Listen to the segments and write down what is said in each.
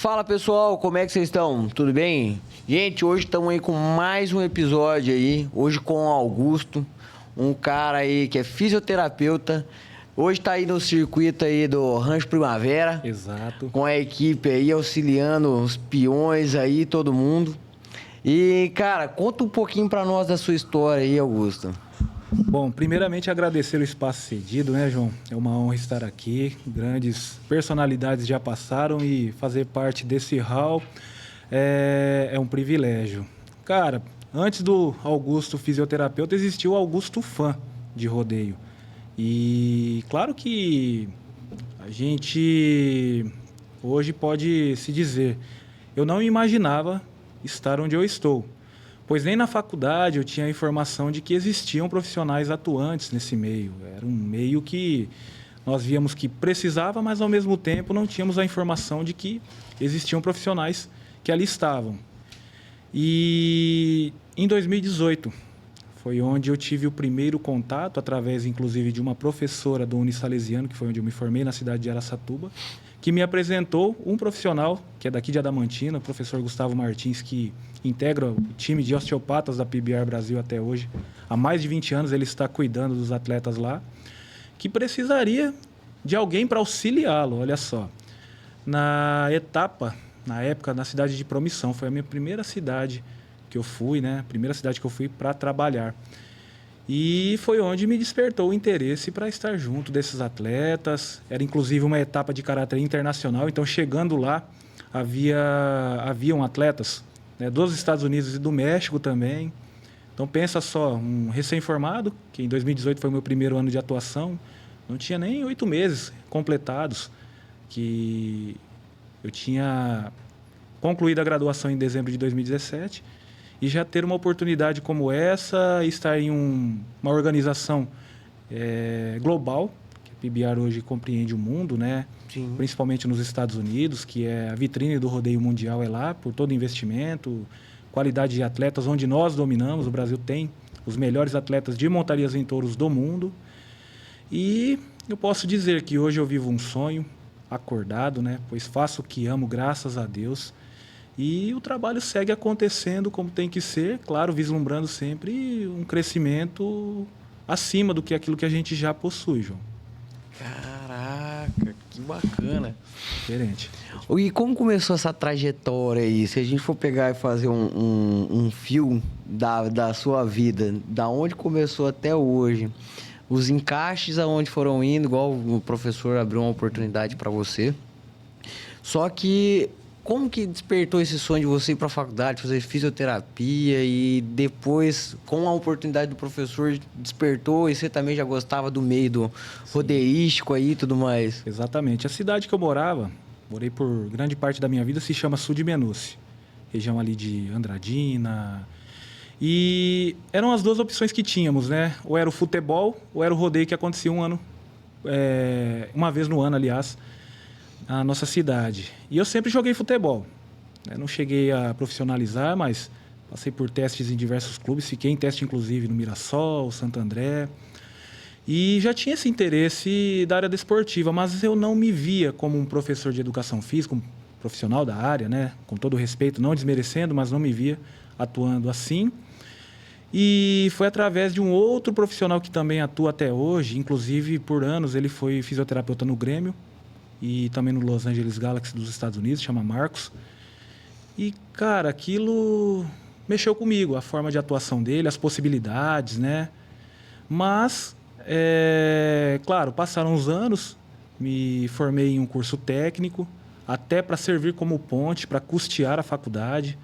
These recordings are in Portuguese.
Fala pessoal, como é que vocês estão? Tudo bem? Gente, hoje estamos aí com mais um episódio aí, hoje com o Augusto, um cara aí que é fisioterapeuta, hoje tá aí no circuito aí do Rancho Primavera. Exato. Com a equipe aí auxiliando os peões aí, todo mundo. E, cara, conta um pouquinho pra nós da sua história aí, Augusto. Bom, primeiramente agradecer o espaço cedido, né, João? É uma honra estar aqui. Grandes personalidades já passaram e fazer parte desse hall é um privilégio. Cara, antes do Augusto fisioterapeuta, existiu o Augusto fã de rodeio. E claro que a gente hoje pode se dizer, eu não imaginava estar onde eu estou. Pois nem na faculdade eu tinha a informação de que existiam profissionais atuantes nesse meio. Era um meio que nós víamos que precisava, mas ao mesmo tempo não tínhamos a informação de que existiam profissionais que ali estavam. E em 2018 foi onde eu tive o primeiro contato, através inclusive de uma professora do Unisalesiano, que foi onde eu me formei, na cidade de Araçatuba, que me apresentou um profissional, que é daqui de Adamantina, o professor Gustavo Martins, que integra o time de osteopatas da PBR Brasil até hoje. Há mais de 20 anos ele está cuidando dos atletas lá, que precisaria de alguém para auxiliá-lo, olha só. Na época, na cidade de Promissão, foi a minha primeira cidade que eu fui, né? Primeira cidade que eu fui para trabalhar. E foi onde me despertou o interesse para estar junto desses atletas. Era inclusive uma etapa de caráter internacional, então chegando lá haviam atletas, né, dos Estados Unidos e do México também. Então pensa só, um recém-formado, que em 2018 foi o meu primeiro ano de atuação, não tinha nem 8 meses completados, que eu tinha concluído a graduação em dezembro de 2017, e já ter uma oportunidade como essa, estar em uma organização global, que a PBR hoje compreende o mundo, né? Sim. Principalmente nos Estados Unidos, que é a vitrine do rodeio mundial, é lá, por todo investimento, qualidade de atletas, onde nós dominamos. O Brasil tem os melhores atletas de montarias em touros do mundo. E eu posso dizer que hoje eu vivo um sonho acordado, né? Pois faço o que amo, graças a Deus. E o trabalho segue acontecendo como tem que ser, claro, vislumbrando sempre um crescimento acima do que aquilo que a gente já possui, João. Caraca, que bacana. Diferente. E como começou essa trajetória aí? Se a gente for pegar e fazer um fio da sua vida, da onde começou até hoje, os encaixes aonde foram indo, igual o professor abriu uma oportunidade para você. Só que como que despertou esse sonho de você ir para a faculdade, fazer fisioterapia e depois, com a oportunidade do professor, despertou e você também já gostava do meio do rodeístico aí e tudo mais? Exatamente. A cidade que eu morei por grande parte da minha vida, se chama Sul de Menuce, região ali de Andradina. E eram as duas opções que tínhamos, né? Ou era o futebol, ou era o rodeio, que acontecia uma vez no ano, aliás, na nossa cidade. E eu sempre joguei futebol. Não cheguei a profissionalizar, mas passei por testes em diversos clubes. Fiquei em teste, inclusive, no Mirassol, Santo André. E já tinha esse interesse da área desportiva, mas eu não me via como um professor de educação física, um profissional da área, né? Com todo respeito, não desmerecendo, mas não me via atuando assim. E foi através de um outro profissional que também atua até hoje, inclusive por anos ele foi fisioterapeuta no Grêmio e também no Los Angeles Galaxy dos Estados Unidos, chama Marcos. E, cara, aquilo mexeu comigo, a forma de atuação dele, as possibilidades, né? Mas, claro, passaram os anos, me formei em um curso técnico, até para servir como ponte, para custear a faculdade.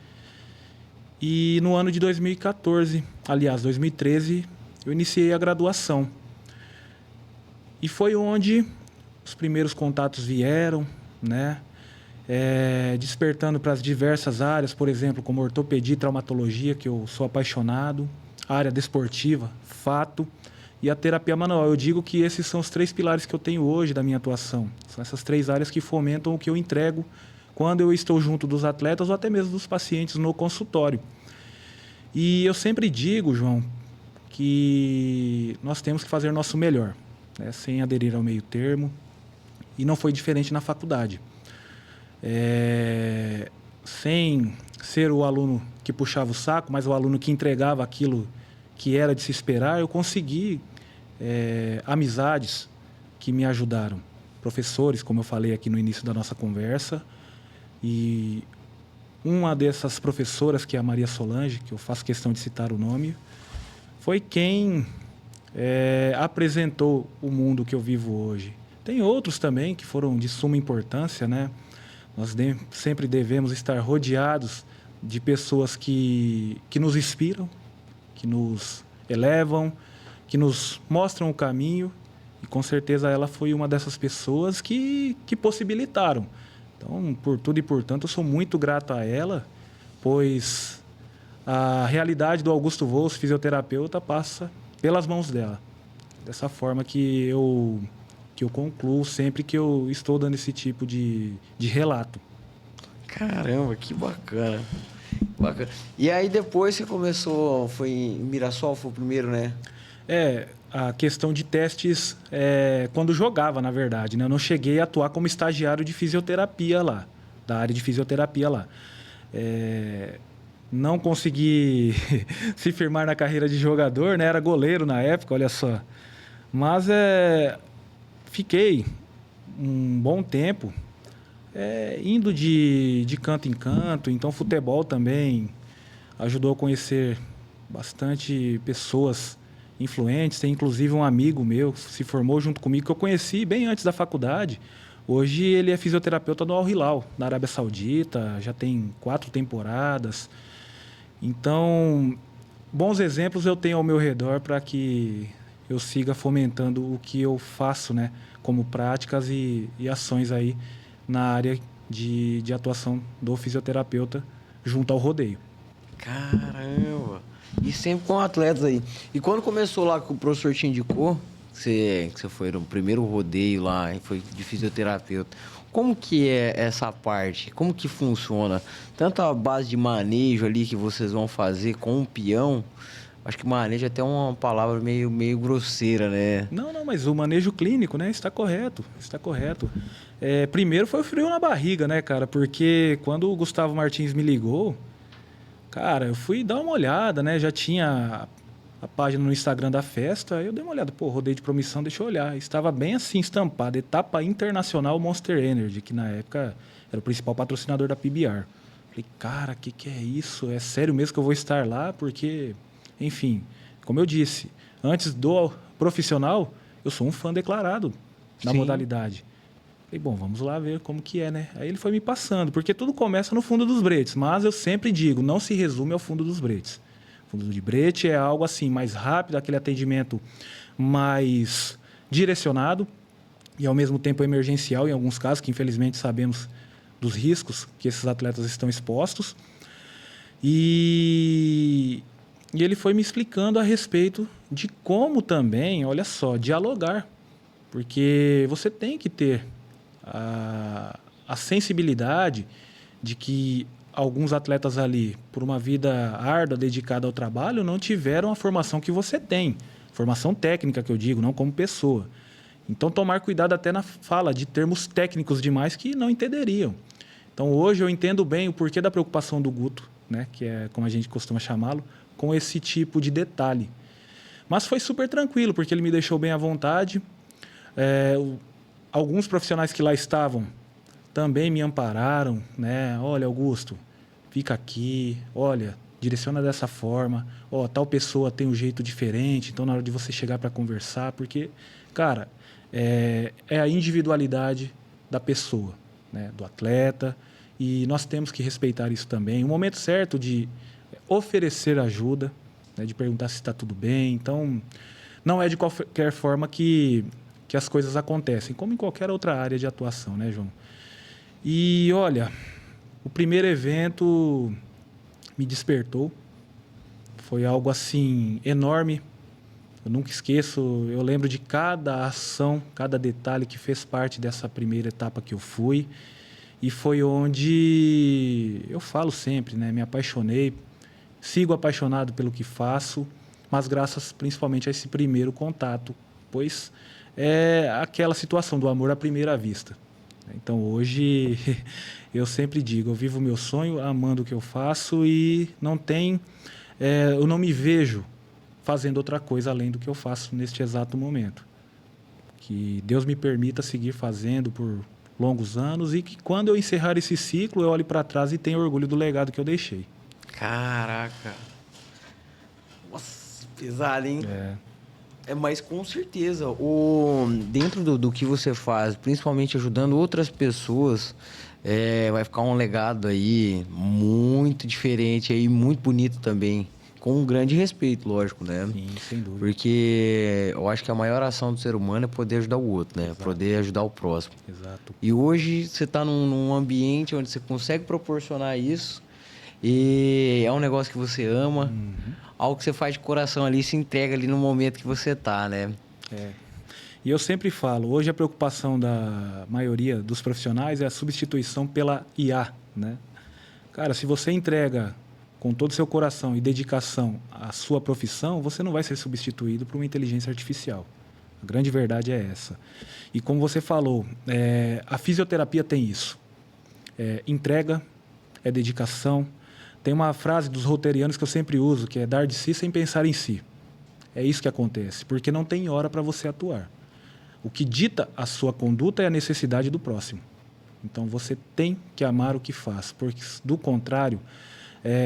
E no ano de 2014, aliás, 2013, eu iniciei a graduação. E foi onde os primeiros contatos vieram, né? Despertando para as diversas áreas, por exemplo, como ortopedia e traumatologia, que eu sou apaixonado, a área desportiva, fato, e a terapia manual. Eu digo que esses são os 3 pilares que eu tenho hoje da minha atuação. São essas 3 áreas que fomentam o que eu entrego quando eu estou junto dos atletas ou até mesmo dos pacientes no consultório. E eu sempre digo, João, que nós temos que fazer o nosso melhor, né, sem aderir ao meio termo. E não foi diferente na faculdade. sem ser o aluno que puxava o saco, mas o aluno que entregava aquilo que era de se esperar, eu consegui amizades que me ajudaram. Professores, como eu falei aqui no início da nossa conversa, e uma dessas professoras, que é a Maria Solange, que eu faço questão de citar o nome, foi quem apresentou o mundo que eu vivo hoje. Tem outros também que foram de suma importância, né? Nós sempre devemos estar rodeados de pessoas que nos inspiram, que nos elevam, que nos mostram o caminho. E com certeza ela foi uma dessas pessoas que possibilitaram. Então, por tudo e por tanto, eu sou muito grato a ela, pois a realidade do Augusto Volz, fisioterapeuta, passa pelas mãos dela. Dessa forma que eu concluo sempre que eu estou dando esse tipo de relato. Caramba, que bacana. Bacana. E aí depois você começou, foi em Mirassol, foi o primeiro, né? A questão de testes, quando jogava, na verdade, né? Eu não cheguei a atuar como estagiário de fisioterapia lá, da área de fisioterapia lá. Não consegui se firmar na carreira de jogador, né? Era goleiro na época, olha só. Mas fiquei um bom tempo indo de canto em canto. Então, futebol também ajudou a conhecer bastante pessoas influentes. Tem inclusive um amigo meu que se formou junto comigo, que eu conheci bem antes da faculdade. Hoje ele é fisioterapeuta no Al Hilal, na Arábia Saudita, já tem 4 temporadas. Então, bons exemplos eu tenho ao meu redor para que eu siga fomentando o que eu faço, né, como práticas e ações aí na área de atuação do fisioterapeuta junto ao rodeio. Caramba! E sempre com atletas aí. E quando começou lá que o professor te indicou, que você foi no primeiro rodeio lá e foi de fisioterapeuta, como que é essa parte? Como que funciona? Tanto a base de manejo ali que vocês vão fazer com o peão, acho que manejo é até uma palavra meio grosseira, né? Não, mas o manejo clínico, né, está correto. Primeiro foi o frio na barriga, né, cara? Porque quando o Gustavo Martins me ligou, cara, eu fui dar uma olhada, né? Já tinha a página no Instagram da festa, aí eu dei uma olhada. Pô, rodeio de promissão, deixa eu olhar. Estava bem assim, estampado, etapa internacional Monster Energy, que na época era o principal patrocinador da PBR. Falei, cara, que é isso? É sério mesmo que eu vou estar lá? Porque, enfim, como eu disse, antes do profissional, eu sou um fã declarado da modalidade. Falei, bom, vamos lá ver como que é, né? Aí ele foi me passando, porque tudo começa no fundo dos bretes, mas eu sempre digo, não se resume ao fundo dos bretes. O fundo de brete é algo assim, mais rápido, aquele atendimento mais direcionado e ao mesmo tempo emergencial, em alguns casos, que infelizmente sabemos dos riscos que esses atletas estão expostos. E ele foi me explicando a respeito de como também, olha só, dialogar. Porque você tem que ter a sensibilidade de que alguns atletas ali, por uma vida árdua, dedicada ao trabalho, não tiveram a formação que você tem. Formação técnica, que eu digo, não como pessoa. Então, tomar cuidado até na fala de termos técnicos demais que não entenderiam. Então, hoje eu entendo bem o porquê da preocupação do Guto, né, que é como a gente costuma chamá-lo, com esse tipo de detalhe. Mas foi super tranquilo, porque ele me deixou bem à vontade. Alguns profissionais que lá estavam também me ampararam, né? Olha, Augusto, fica aqui, olha, direciona dessa forma, tal pessoa tem um jeito diferente, então na hora de você chegar para conversar, porque, cara, é a individualidade da pessoa, né? Do atleta, e nós temos que respeitar isso também. O momento certo de oferecer ajuda, né? De perguntar se está tudo bem, então não é de qualquer forma que as coisas acontecem, como em qualquer outra área de atuação, né, João? E, olha, o primeiro evento me despertou. Foi algo, assim, enorme. Eu nunca esqueço, eu lembro de cada ação, cada detalhe que fez parte dessa primeira etapa que eu fui. E foi onde, eu falo sempre, né, me apaixonei, sigo apaixonado pelo que faço, mas graças principalmente a esse primeiro contato, pois é aquela situação do amor à primeira vista. Então hoje eu sempre digo, eu vivo o meu sonho amando o que eu faço e eu não me vejo fazendo outra coisa além do que eu faço neste exato momento. Que Deus me permita seguir fazendo por longos anos e que quando eu encerrar esse ciclo eu olhe para trás e tenha orgulho do legado que eu deixei. Caraca. Nossa, pesado, hein? Mas com certeza, dentro do que você faz, principalmente ajudando outras pessoas, vai ficar um legado aí muito diferente aí, muito bonito também. Com um grande respeito, lógico, né? Sim, sem dúvida. Porque eu acho que a maior ação do ser humano é poder ajudar o outro, né? Exato. Poder ajudar o próximo. Exato. E hoje você está num ambiente onde você consegue proporcionar isso e é um negócio que você ama, algo que você faz de coração ali, se entrega ali no momento que você tá, né? E eu sempre falo, hoje a preocupação da maioria dos profissionais é a substituição pela IA, né? Cara, se você entrega com todo o seu coração e dedicação à sua profissão, você não vai ser substituído por uma inteligência artificial. A grande verdade é essa. E como você falou, a fisioterapia tem isso. Entrega, é dedicação. Tem uma frase dos rotarianos que eu sempre uso, que é dar de si sem pensar em si. É isso que acontece, porque não tem hora para você atuar. O que dita a sua conduta é a necessidade do próximo. Então você tem que amar o que faz, porque do contrário,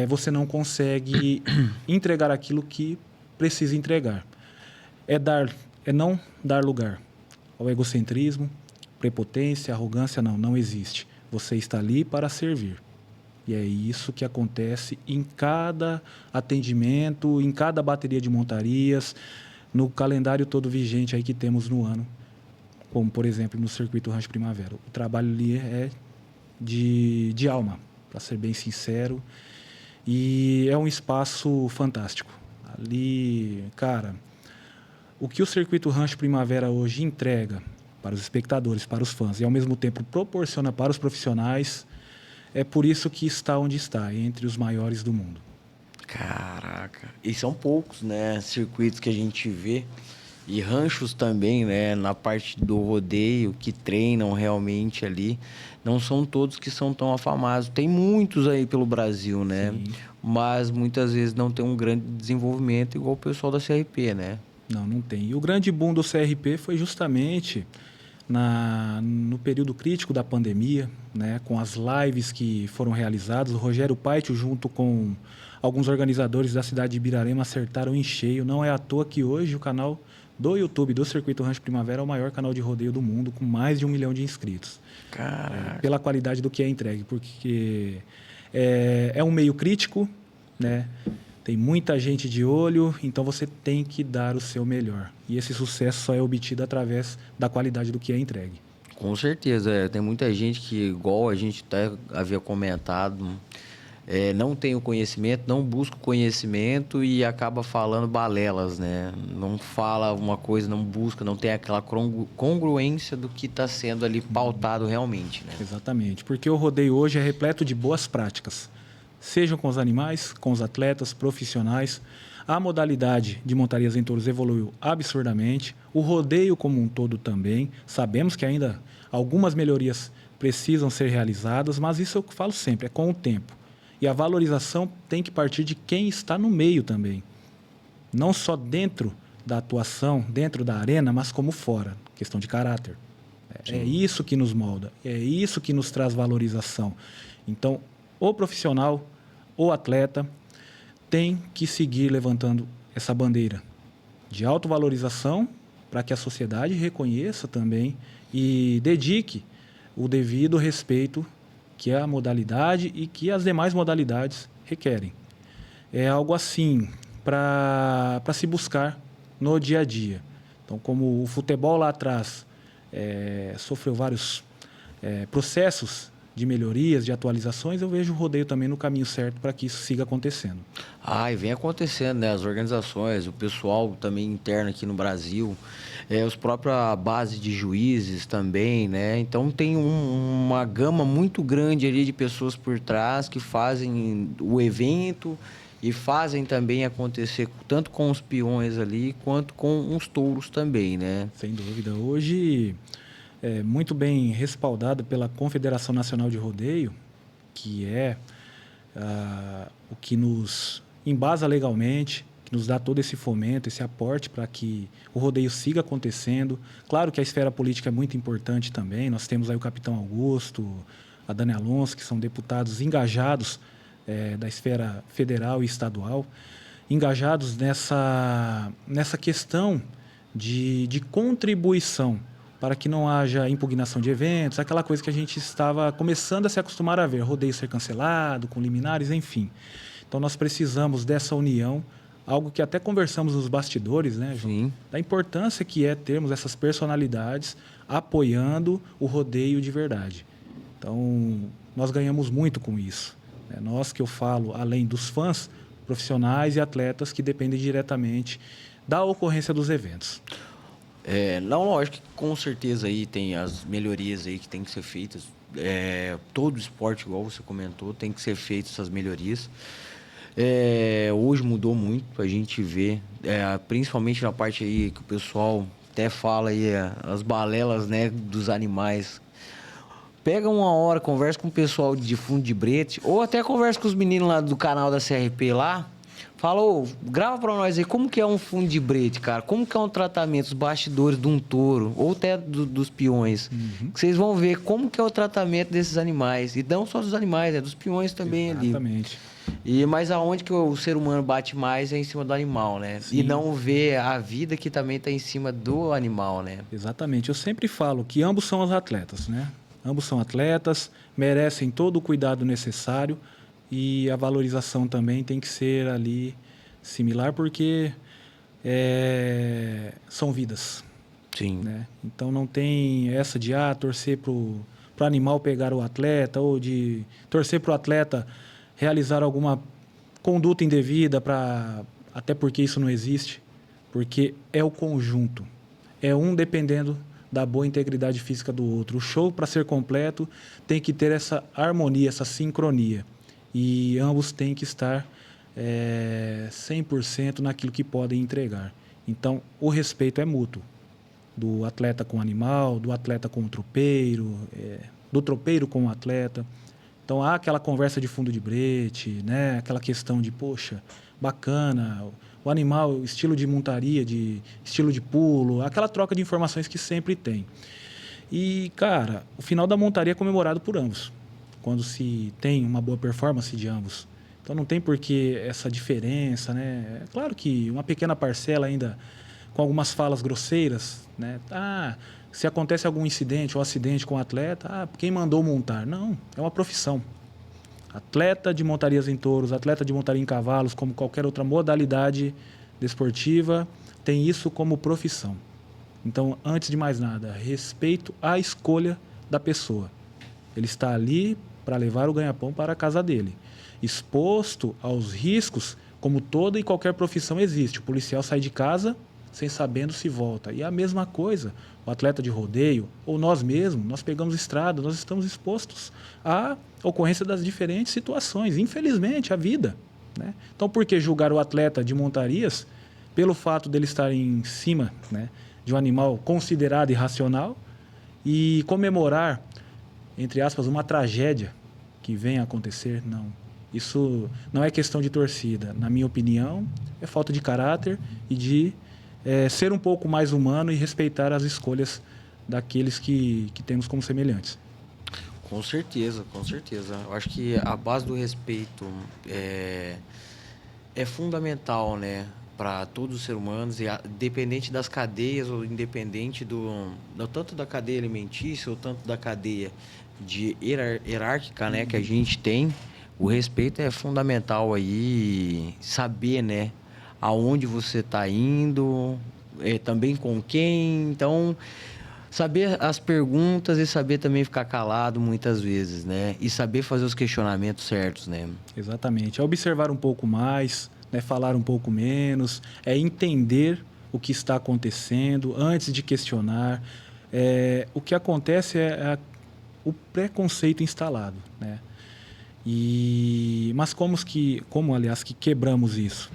você não consegue entregar aquilo que precisa entregar. É não dar lugar ao egocentrismo, prepotência, arrogância, não existe. Você está ali para servir. E é isso que acontece em cada atendimento, em cada bateria de montarias, no calendário todo vigente aí que temos no ano, como, por exemplo, no Circuito Rancho Primavera. O trabalho ali é de alma, para ser bem sincero, e é um espaço fantástico. Ali, cara, o que o Circuito Rancho Primavera hoje entrega para os espectadores, para os fãs, e ao mesmo tempo proporciona para os profissionais, é por isso que está onde está, entre os maiores do mundo. Caraca. E são poucos, né? Circuitos que a gente vê. E ranchos também, né? Na parte do rodeio, que treinam realmente ali. Não são todos que são tão afamados. Tem muitos aí pelo Brasil, né? Sim. Mas muitas vezes não tem um grande desenvolvimento igual o pessoal da CRP, né? Não tem. E o grande boom do CRP foi justamente no período crítico da pandemia, né, com as lives que foram realizadas. O Rogério Paitio, junto com alguns organizadores da cidade de Ibirarema, acertaram em cheio. Não é à toa que hoje o canal do YouTube do Circuito Rancho Primavera é o maior canal de rodeio do mundo, com mais de 1 milhão de inscritos. Pela qualidade do que é entregue, porque é um meio crítico, né? Tem muita gente de olho, então você tem que dar o seu melhor. E esse sucesso só é obtido através da qualidade do que é entregue. Com certeza. Tem muita gente que, igual a gente até havia comentado, não tem o conhecimento, não busca o conhecimento e acaba falando balelas, né? Não fala uma coisa, não busca, não tem aquela congruência do que está sendo ali pautado realmente, né? Exatamente, porque o rodeio hoje é repleto de boas práticas. Sejam com os animais, com os atletas, profissionais. A modalidade de montarias em touros evoluiu absurdamente. O rodeio como um todo também. Sabemos que ainda algumas melhorias precisam ser realizadas, mas isso eu falo sempre, é com o tempo. E a valorização tem que partir de quem está no meio também. Não só dentro da atuação, dentro da arena, mas como fora. Questão de caráter. É isso que nos molda, é isso que nos traz valorização. Então, o profissional, o atleta, tem que seguir levantando essa bandeira de autovalorização para que a sociedade reconheça também e dedique o devido respeito que a modalidade e que as demais modalidades requerem. É algo assim para se buscar no dia a dia. Então, como o futebol lá atrás sofreu vários processos de melhorias, de atualizações, eu vejo o rodeio também no caminho certo para que isso siga acontecendo. E vem acontecendo, né? As organizações, o pessoal também interno aqui no Brasil, os próprios base de juízes também, né? Então tem uma gama muito grande ali de pessoas por trás que fazem o evento e fazem também acontecer tanto com os peões ali quanto com os touros também, né? Sem dúvida. Hoje muito bem respaldada pela Confederação Nacional de Rodeio, que é o que nos embasa legalmente, que nos dá todo esse fomento, esse aporte para que o rodeio siga acontecendo. Claro que a esfera política é muito importante também. Nós temos aí o Capitão Augusto, a Dani Alonso, que são deputados engajados da esfera federal e estadual, engajados nessa questão de contribuição para que não haja impugnação de eventos, aquela coisa que a gente estava começando a se acostumar a ver, rodeio ser cancelado, com liminares, enfim. Então, nós precisamos dessa união, algo que até conversamos nos bastidores, né, João? Sim. Da importância que é termos essas personalidades apoiando o rodeio de verdade. Então, nós ganhamos muito com isso. Nós, que eu falo, além dos fãs, profissionais e atletas que dependem diretamente da ocorrência dos eventos. Não, lógico que com certeza aí tem as melhorias aí que tem que ser feitas. Todo esporte, igual você comentou, tem que ser feitas essas melhorias. Hoje mudou muito, a gente vê, principalmente na parte aí que o pessoal até fala aí, as balelas, né, dos animais. Pega uma hora, conversa com o pessoal de fundo de brete, ou até conversa com os meninos lá do canal da CRP lá. Fala, grava pra nós aí, como que é um fundo de brete, cara? Como que é um tratamento, os bastidores de um touro, ou até dos peões. Que vocês vão ver como que é o tratamento desses animais. E não só dos animais, dos peões também. Exatamente. Ali. Mas aonde que o ser humano bate mais é em cima do animal, né? Sim. E não vê a vida que também tá em cima do animal, né? Exatamente. Eu sempre falo que ambos são os atletas, né? Ambos são atletas, merecem todo o cuidado necessário e a valorização também tem que ser ali similar, porque são vidas. Sim. Né? Então não tem essa de torcer para o animal pegar o atleta ou de torcer para o atleta realizar alguma conduta indevida, até porque isso não existe, porque é o conjunto, é um dependendo da boa integridade física do outro. O show, para ser completo, tem que ter essa harmonia, essa sincronia. E ambos têm que estar 100% naquilo que podem entregar. Então, o respeito é mútuo. Do atleta com o animal, do atleta com o tropeiro, do tropeiro com o atleta. Então, há aquela conversa de fundo de brete, né? Aquela questão de, poxa, bacana, o animal, estilo de montaria, estilo de pulo, aquela troca de informações que sempre tem. E, cara, o final da montaria é comemorado por ambos, quando se tem uma boa performance de ambos. Então, não tem por que essa diferença, né? É claro que uma pequena parcela ainda com algumas falas grosseiras, né? Se acontece algum incidente ou acidente com o atleta, quem mandou montar? Não, é uma profissão. Atleta de montarias em touros, atleta de montaria em cavalos, como qualquer outra modalidade desportiva, tem isso como profissão. Então, antes de mais nada, respeito à escolha da pessoa. Ele está ali para levar o ganha-pão para a casa dele. Exposto aos riscos, como toda e qualquer profissão existe. O policial sai de casa sem sabendo se volta. E a mesma coisa, o atleta de rodeio, ou nós mesmos, nós pegamos estrada, nós estamos expostos à ocorrência das diferentes situações. Infelizmente, a vida. Né? Então, por que julgar o atleta de montarias pelo fato dele estar em cima, né, de um animal considerado irracional e comemorar, entre aspas, uma tragédia que venha a acontecer? Não. Isso não é questão de torcida. Na minha opinião, é falta de caráter e de ser um pouco mais humano e respeitar as escolhas daqueles que temos como semelhantes. Com certeza, com certeza. Eu acho que a base do respeito é fundamental, né, para todos os seres humanos, e independente das cadeias ou independente tanto da cadeia alimentícia ou tanto da cadeia hierárquica, né, que a gente tem, o respeito é fundamental aí, saber, né, aonde você está indo, também com quem. Então, saber as perguntas e saber também ficar calado muitas vezes, né? E saber fazer os questionamentos certos, né? Exatamente. É observar um pouco mais, né? Falar um pouco menos, entender o que está acontecendo antes de questionar. O que acontece é o preconceito instalado, né? Mas como aliás, que quebramos isso?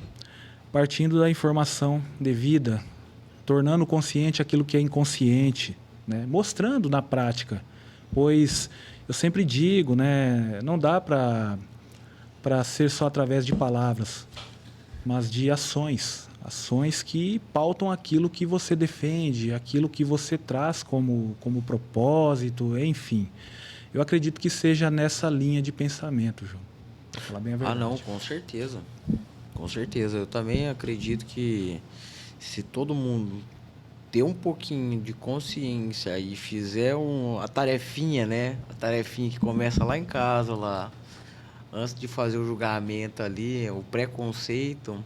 Partindo da informação devida, tornando consciente aquilo que é inconsciente, né? Mostrando na prática. Pois eu sempre digo, né? Não dá para ser só através de palavras, mas de ações. Ações que pautam aquilo que você defende, aquilo que você traz como propósito, enfim. Eu acredito que seja nessa linha de pensamento, João. Pra falar bem a verdade. Não, com certeza. Com certeza. Eu também acredito que se todo mundo ter um pouquinho de consciência e fizer a tarefinha, né? A tarefinha que começa lá em casa, lá, antes de fazer o julgamento ali, o preconceito,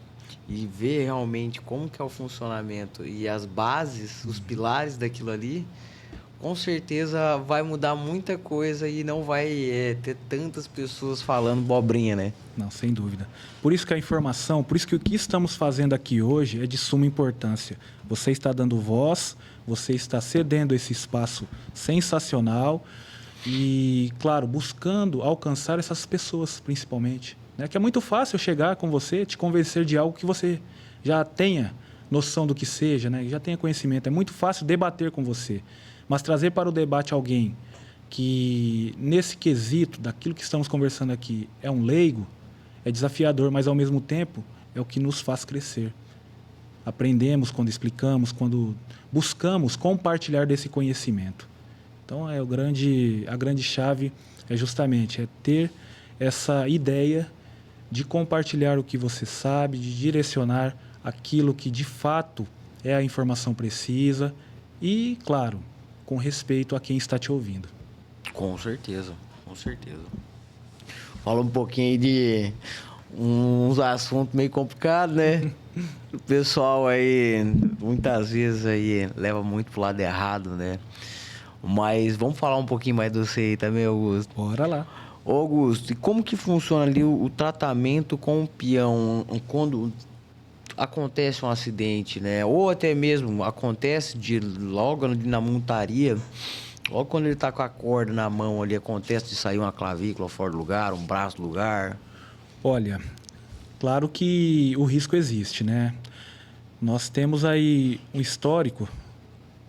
e ver realmente como que é o funcionamento e as bases, os pilares daquilo ali, com certeza vai mudar muita coisa e não vai ter tantas pessoas falando bobrinha, né? Não, sem dúvida. Por isso que a informação, por isso que o que estamos fazendo aqui hoje é de suma importância. Você está dando voz, você está cedendo esse espaço sensacional e, claro, buscando alcançar essas pessoas, principalmente. Né? Que é muito fácil eu chegar com você, te convencer de algo que você já tenha noção do que seja, né? Já tenha conhecimento. É muito fácil debater com você. Mas trazer para o debate alguém que, nesse quesito, daquilo que estamos conversando aqui, é um leigo, é desafiador, mas, ao mesmo tempo, é o que nos faz crescer. Aprendemos quando explicamos, quando buscamos compartilhar desse conhecimento. Então, a grande chave é justamente ter essa ideia de compartilhar o que você sabe, de direcionar aquilo que, de fato, é a informação precisa e, claro, com respeito a quem está te ouvindo. Com certeza, com certeza. Fala um pouquinho aí de uns assuntos meio complicados, né? O pessoal aí, muitas vezes aí, leva muito pro lado errado, né? Mas vamos falar um pouquinho mais de você aí também, Augusto. Bora lá. Ô, Augusto, e como que funciona ali o tratamento com o peão quando acontece um acidente, né? Ou até mesmo acontece logo na montaria, logo quando ele tá com a corda na mão ali, acontece de sair uma clavícula fora do lugar, um braço do lugar. Olha, claro que o risco existe, né? Nós temos aí um histórico.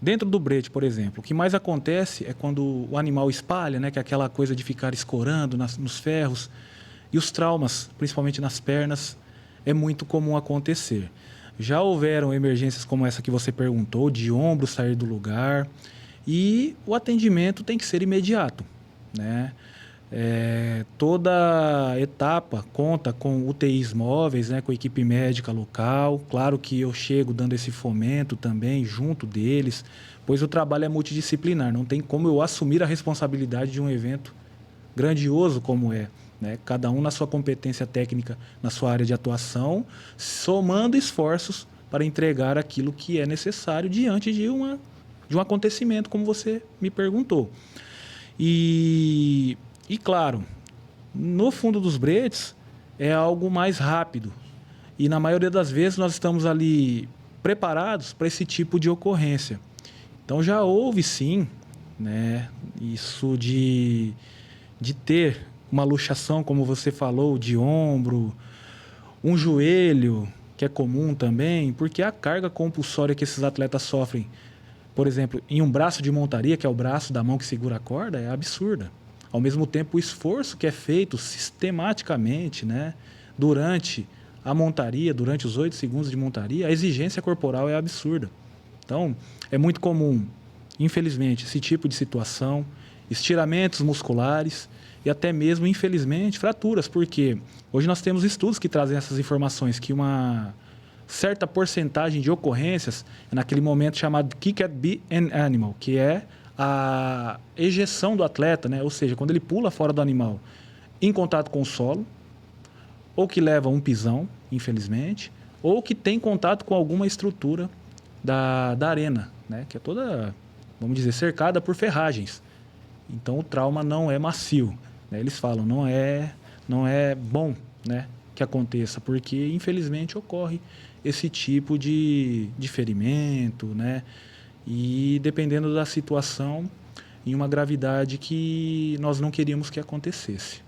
Dentro do brete, por exemplo, o que mais acontece é quando o animal espalha, né? Que é aquela coisa de ficar escorando nos ferros. E os traumas, principalmente nas pernas, é muito comum acontecer. Já houveram emergências como essa que você perguntou, de ombro sair do lugar. E o atendimento tem que ser imediato, né? Toda etapa conta com UTIs móveis, né, com equipe médica local. Claro que eu chego dando esse fomento também junto deles, pois o trabalho é multidisciplinar. Não tem como eu assumir a responsabilidade de um evento grandioso como é, né? Cada um na sua competência técnica, na sua área de atuação, somando esforços para entregar aquilo que é necessário diante de um acontecimento, como você me perguntou. E claro, no fundo dos bretes é algo mais rápido. E na maioria das vezes nós estamos ali preparados para esse tipo de ocorrência. Então já houve sim, né, isso de ter uma luxação, como você falou, de ombro, um joelho, que é comum também, porque a carga compulsória que esses atletas sofrem, por exemplo, em um braço de montaria, que é o braço da mão que segura a corda, é absurda. Ao mesmo tempo, o esforço que é feito sistematicamente, né, durante a montaria, durante os 8 segundos de montaria, a exigência corporal é absurda. Então, é muito comum, infelizmente, esse tipo de situação, estiramentos musculares e até mesmo, infelizmente, fraturas, porque hoje nós temos estudos que trazem essas informações, que uma certa porcentagem de ocorrências é naquele momento chamado kick at be an animal, que é a ejeção do atleta, né? Ou seja, quando ele pula fora do animal em contato com o solo, ou que leva um pisão, infelizmente, ou que tem contato com alguma estrutura da arena, né? Que é toda, vamos dizer, cercada por ferragens. Então o trauma não é macio, né? Eles falam, não é bom, né, que aconteça, porque infelizmente ocorre esse tipo de ferimento, né? E dependendo da situação, em uma gravidade que nós não queríamos que acontecesse.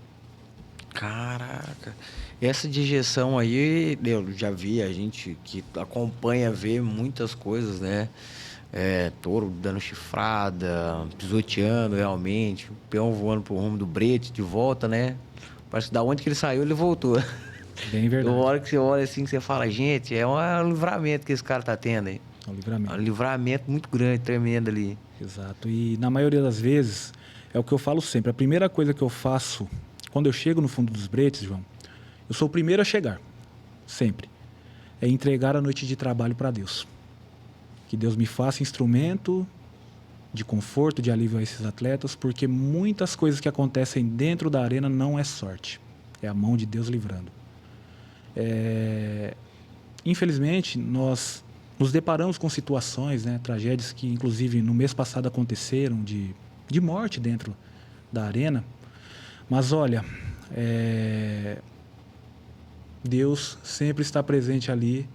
Caraca, essa digestão aí, eu já vi, a gente que acompanha, vê muitas coisas, né? Touro dando chifrada, pisoteando realmente, o peão voando pro rumo do brete de volta, né? Parece que da onde que ele saiu, ele voltou. Bem verdade. Uma hora que você olha assim, que você fala, gente, é um livramento que esse cara tá tendo aí. É um É livramento. um livramento muito grande, tremendo ali. Exato. E na maioria das vezes, é o que eu falo sempre. A primeira coisa que eu faço quando eu chego no fundo dos bretes, João, eu sou o primeiro a chegar. Sempre. É entregar a noite de trabalho para Deus. Que Deus me faça instrumento de conforto, de alívio a esses atletas, porque muitas coisas que acontecem dentro da arena não é sorte. É a mão de Deus livrando. Infelizmente, nós nos deparamos com situações, né, tragédias que, inclusive, no mês passado aconteceram de morte dentro da arena. Mas, olha, Deus sempre está presente ali,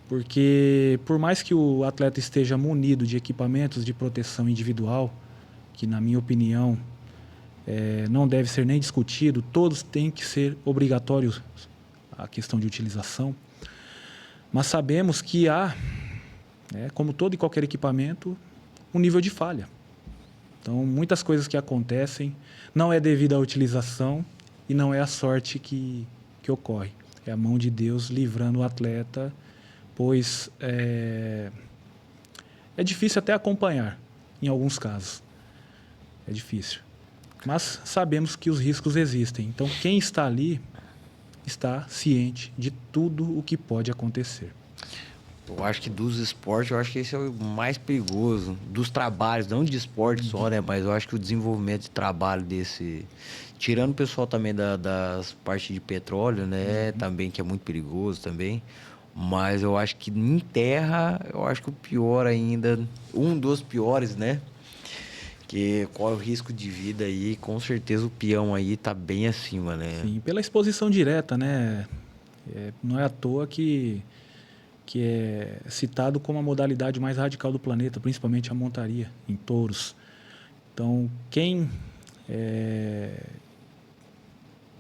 porque por mais que o atleta esteja munido de equipamentos de proteção individual, que, na minha opinião, não deve ser nem discutido, todos têm que ser obrigatórios a questão de utilização, mas sabemos que há, como todo e qualquer equipamento, um nível de falha. Então, muitas coisas que acontecem não é devido à utilização e não é a sorte que ocorre. É a mão de Deus livrando o atleta, pois é difícil até acompanhar, em alguns casos. É difícil. Mas sabemos que os riscos existem. Então, quem está ali está ciente de tudo o que pode acontecer. Eu acho que dos esportes, eu acho que esse é o mais perigoso. Dos trabalhos, não de esporte só, né? Mas eu acho que o desenvolvimento de trabalho desse... Tirando o pessoal também das partes de petróleo, né? Também, que é muito perigoso também. Mas eu acho que em terra, eu acho que o pior ainda... Um dos piores, né? Que corre o risco de vida aí, com certeza o peão aí tá bem acima, né? Sim, pela exposição direta, né? Não é à toa que é citado como a modalidade mais radical do planeta, principalmente a montaria em touros. Então, quem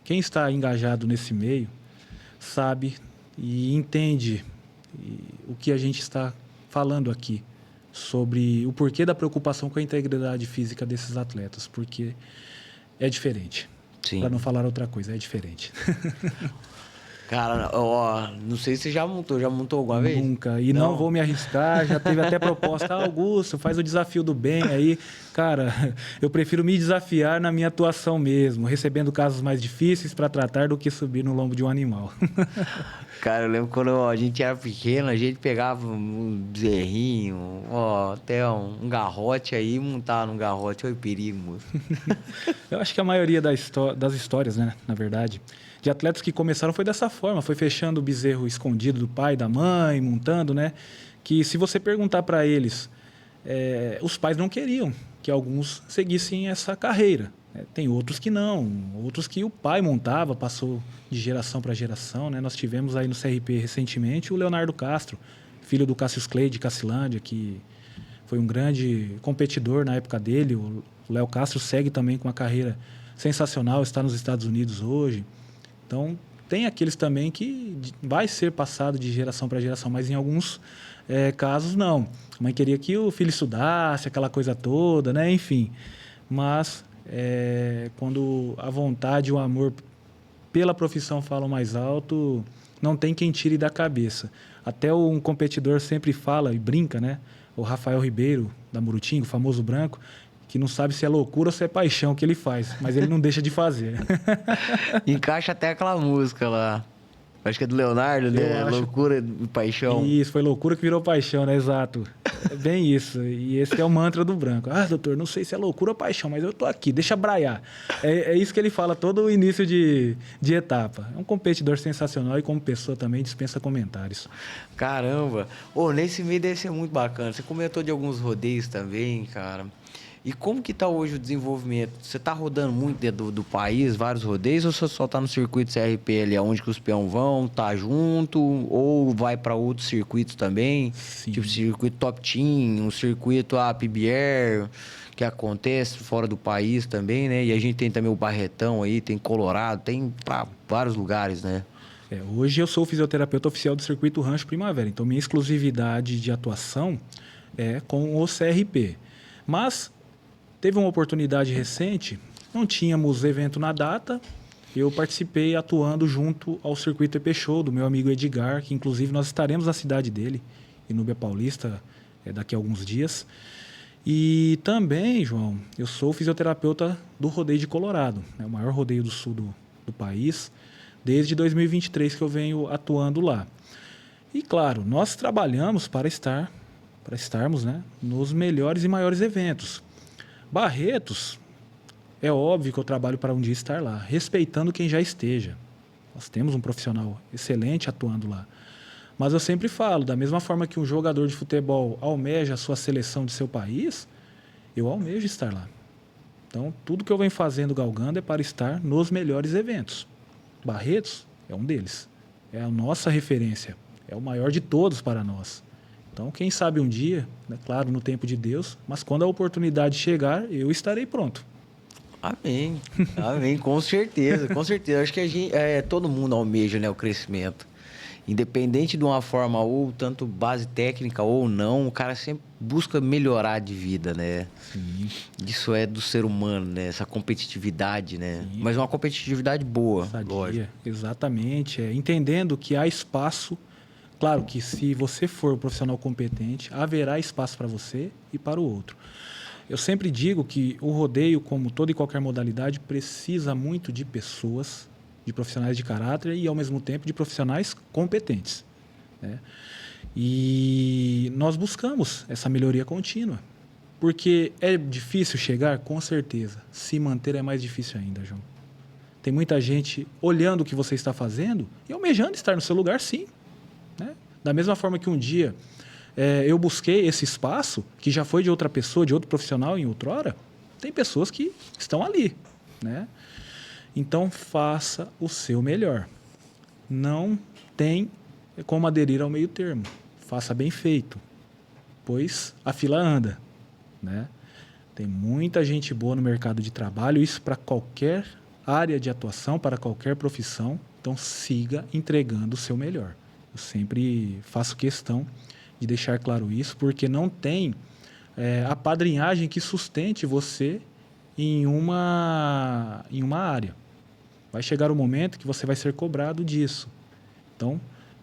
está engajado nesse meio sabe e entende o que a gente está falando aqui sobre o porquê da preocupação com a integridade física desses atletas, porque é diferente. Para não falar outra coisa, é diferente. Cara, ó, não sei se você já montou alguma vez? Nunca, e não vou me arriscar, já teve até proposta, Augusto, faz o desafio do bem aí. Cara, eu prefiro me desafiar na minha atuação mesmo, recebendo casos mais difíceis para tratar do que subir no lombo de um animal. Cara, eu lembro quando a gente era pequeno, a gente pegava um bezerrinho, até um garrote aí, montava num garrote, olha o perigo, moço. Eu acho que a maioria das histórias, né, na verdade, de atletas que começaram foi dessa forma, foi fechando o bezerro escondido do pai, da mãe, montando, né? Que se você perguntar para eles, os pais não queriam que alguns seguissem essa carreira. Tem outros que não, outros que o pai montava, passou de geração para geração, né? Nós tivemos aí no CRP recentemente o Leonardo Castro, filho do Cassius Clay de Cacilândia, que foi um grande competidor na época dele. O Léo Castro segue também com uma carreira sensacional, está nos Estados Unidos hoje. Então, tem aqueles também que vai ser passado de geração para geração, mas em alguns casos não. A mãe queria que o filho estudasse, aquela coisa toda, né? Enfim. Mas quando a vontade e o amor pela profissão falam mais alto, não tem quem tire da cabeça. Até um competidor sempre fala e brinca, né? O Rafael Ribeiro, da Murutinga, o famoso branco, que não sabe se é loucura ou se é paixão que ele faz, mas ele não deixa de fazer. Encaixa até aquela música lá. Acho que é do Leonardo, né? Loucura e paixão. Isso, foi loucura que virou paixão, né? Exato. É bem isso. E esse é o mantra do branco. Doutor, não sei se é loucura ou paixão, mas eu tô aqui, deixa braiar. É isso que ele fala todo o início de etapa. É um competidor sensacional e como pessoa também dispensa comentários. Caramba! Nesse meio deve ser muito bacana. Você comentou de alguns rodeios também, cara. E como que tá hoje o desenvolvimento? Você tá rodando muito dentro do país, vários rodeios, ou você só tá no circuito CRP ali, onde que os peão vão, tá junto, ou vai para outros circuitos também? Sim. Tipo circuito Top Team, um circuito PBR, que acontece fora do país também, né? E a gente tem também o Barretão aí, tem Colorado, tem para vários lugares, né? Hoje eu sou fisioterapeuta oficial do circuito Rancho Primavera, então minha exclusividade de atuação com o CRP. Mas teve uma oportunidade recente, não tínhamos evento na data, eu participei atuando junto ao Circuito EP Show, do meu amigo Edgar, que inclusive nós estaremos na cidade dele, em Núbia Paulista, daqui a alguns dias. E também, João, eu sou fisioterapeuta do Rodeio de Colorado, o maior rodeio do sul do país, desde 2023 que eu venho atuando lá. E claro, nós trabalhamos para estarmos, né, nos melhores e maiores eventos. Barretos, é óbvio que eu trabalho para um dia estar lá, respeitando quem já esteja. Nós temos um profissional excelente atuando lá. Mas eu sempre falo, da mesma forma que um jogador de futebol almeja a sua seleção de seu país, eu almejo estar lá. Então, tudo que eu venho fazendo, galgando, é para estar nos melhores eventos. Barretos é um deles. É a nossa referência. É o maior de todos para nós. Então, quem sabe um dia, né, claro, no tempo de Deus, mas quando a oportunidade chegar, eu estarei pronto. Amém. Amém, com certeza, com certeza. Acho que todo mundo almeja, né, o crescimento. Independente de uma forma ou tanto base técnica ou não, o cara sempre busca melhorar de vida, né? Sim. Isso é do ser humano, né? Essa competitividade, né? Sim. Mas uma competitividade boa, Sadia, lógico. exatamente. Entendendo que há espaço. Claro que se você for um profissional competente, haverá espaço para você e para o outro. Eu sempre digo que o rodeio, como toda e qualquer modalidade, precisa muito de pessoas, de profissionais de caráter e, ao mesmo tempo, de profissionais competentes, né? E nós buscamos essa melhoria contínua. Porque é difícil chegar? Com certeza. Se manter é mais difícil ainda, João. Tem muita gente olhando o que você está fazendo e almejando estar no seu lugar, sim, né? Da mesma forma que um dia eu busquei esse espaço, que já foi de outra pessoa, de outro profissional em outrora, tem pessoas que estão ali, né? Então, faça o seu melhor. Não tem como aderir ao meio termo. Faça bem feito, pois a fila anda, né? Tem muita gente boa no mercado de trabalho, isso para qualquer área de atuação, para qualquer profissão. Então, siga entregando o seu melhor. Eu sempre faço questão de deixar claro isso, porque não tem apadrinhagem que sustente você em uma área. Vai chegar o momento que você vai ser cobrado disso. Então,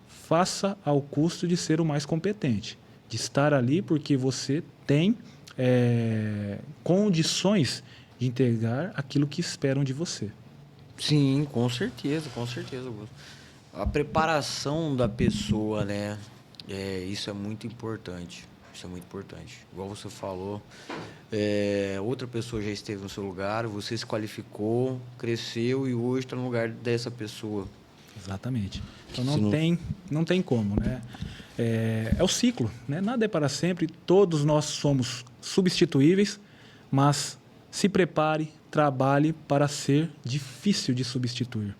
faça ao custo de ser o mais competente, de estar ali porque você tem condições de entregar aquilo que esperam de você. Sim, com certeza, Augusto. A preparação da pessoa, né? Isso é muito importante. Isso é muito importante. Igual você falou, outra pessoa já esteve no seu lugar, você se qualificou, cresceu e hoje está no lugar dessa pessoa. Exatamente. Então não tem como, né? É o ciclo, né? Nada é para sempre, todos nós somos substituíveis, mas se prepare, trabalhe para ser difícil de substituir.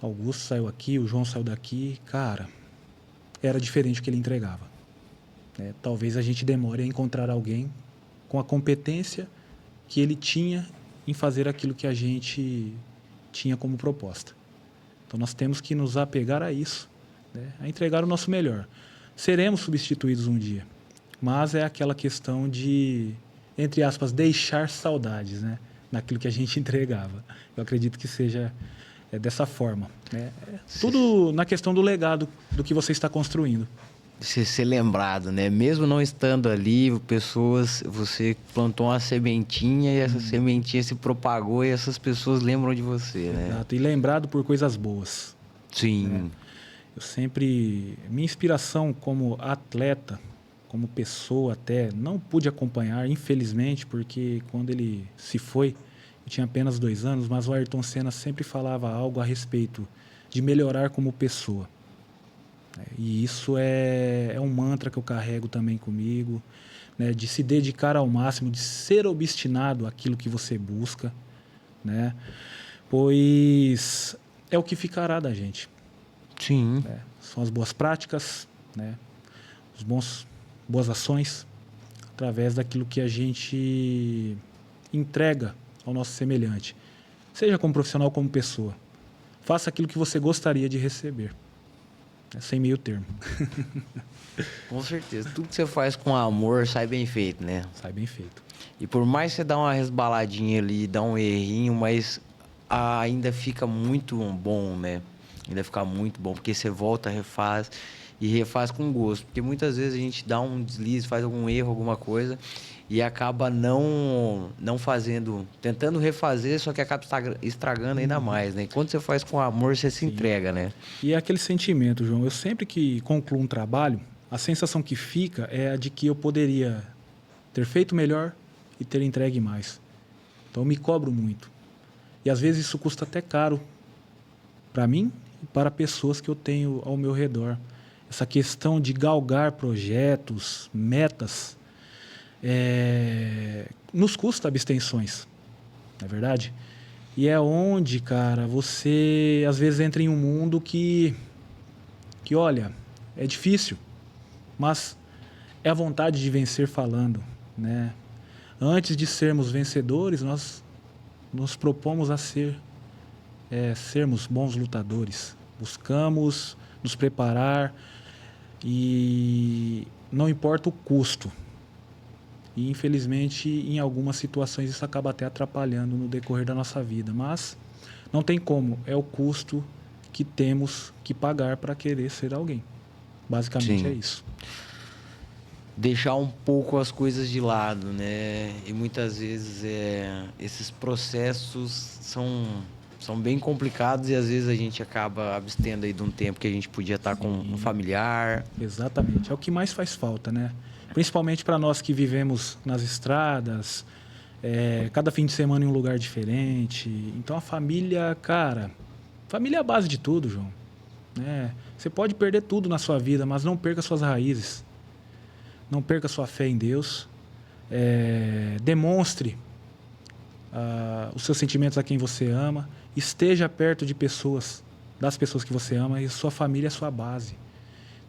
Augusto saiu aqui, o João saiu daqui, cara, era diferente o que ele entregava, né? Talvez a gente demore a encontrar alguém com a competência que ele tinha em fazer aquilo que a gente tinha como proposta. Então nós temos que nos apegar a isso, né? A entregar o nosso melhor. Seremos substituídos um dia, mas é aquela questão de, entre aspas, deixar saudades, né? Naquilo que a gente entregava. Eu acredito que seja dessa forma, né? Tudo na questão do legado do que você está construindo. Ser lembrado, né? Mesmo não estando ali, você plantou uma sementinha e essa sementinha se propagou e essas pessoas lembram de você, né? Exato. E lembrado por coisas boas. Sim. Né? Minha inspiração como atleta, como pessoa até, não pude acompanhar, infelizmente, porque quando ele se foi, eu tinha apenas 2 anos, mas o Ayrton Senna sempre falava algo a respeito de melhorar como pessoa. E isso é um mantra que eu carrego também comigo, né? De se dedicar ao máximo, de ser obstinado àquilo que você busca, né? Pois é o que ficará da gente. Sim. Né? São as boas práticas, né? Boas ações, através daquilo que a gente entrega ao nosso semelhante. Seja como profissional, como pessoa. Faça aquilo que você gostaria de receber. É sem meio termo. Com certeza. Tudo que você faz com amor sai bem feito, né? Sai bem feito. E por mais que você dá uma resbaladinha ali, dá um errinho, mas ainda fica muito bom, né? Ainda fica muito bom, porque você volta, refaz e refaz com gosto. Porque muitas vezes a gente dá um deslize, faz algum erro, alguma coisa e acaba não fazendo, tentando refazer, só que acaba estragando ainda mais, né? E quando você faz com amor, você se entrega, né? E é aquele sentimento, João. Eu sempre que concluo um trabalho, a sensação que fica é a de que eu poderia ter feito melhor e ter entregue mais. Então eu me cobro muito. E às vezes isso custa até caro para mim e para pessoas que eu tenho ao meu redor. Essa questão de galgar projetos, metas, nos custa abstenções, não é verdade? E é onde, cara, você às vezes entra em um mundo que olha, é difícil, mas é a vontade de vencer falando, né? Antes de sermos vencedores, nós nos propomos a sermos bons lutadores. Buscamos nos preparar e não importa o custo. E, infelizmente, em algumas situações isso acaba até atrapalhando no decorrer da nossa vida. Mas não tem como, é o custo que temos que pagar para querer ser alguém. Basicamente é isso. Deixar um pouco as coisas de lado, né? E muitas vezes esses processos são bem complicados e às vezes a gente acaba abstendo aí de um tempo que a gente podia estar com um familiar. Exatamente, é o que mais faz falta, né? Principalmente para nós que vivemos nas estradas, cada fim de semana em um lugar diferente. Então a família, cara, família é a base de tudo, João. Né? Você pode perder tudo na sua vida, mas não perca suas raízes. Não perca sua fé em Deus. Demonstre os seus sentimentos a quem você ama. Esteja perto de pessoas, das pessoas que você ama, e sua família é sua base.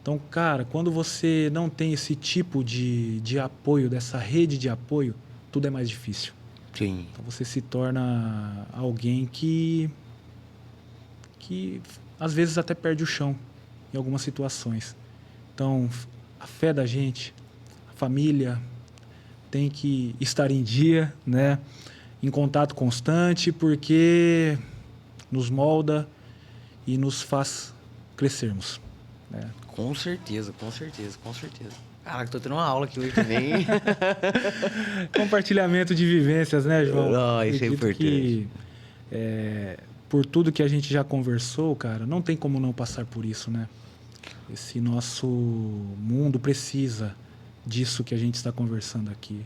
Então, cara, quando você não tem esse tipo de apoio, dessa rede de apoio, tudo é mais difícil. Sim. Então você se torna alguém que às vezes até perde o chão em algumas situações. Então, a fé da gente, a família tem que estar em dia, né? Em contato constante, porque nos molda e nos faz crescermos, né? Com certeza, com certeza, com certeza. Caraca, tô tendo uma aula aqui hoje também. Compartilhamento de vivências, né, João? Não, isso é importante. Por tudo que a gente já conversou, cara, não tem como não passar por isso, né? Esse nosso mundo precisa disso que a gente está conversando aqui.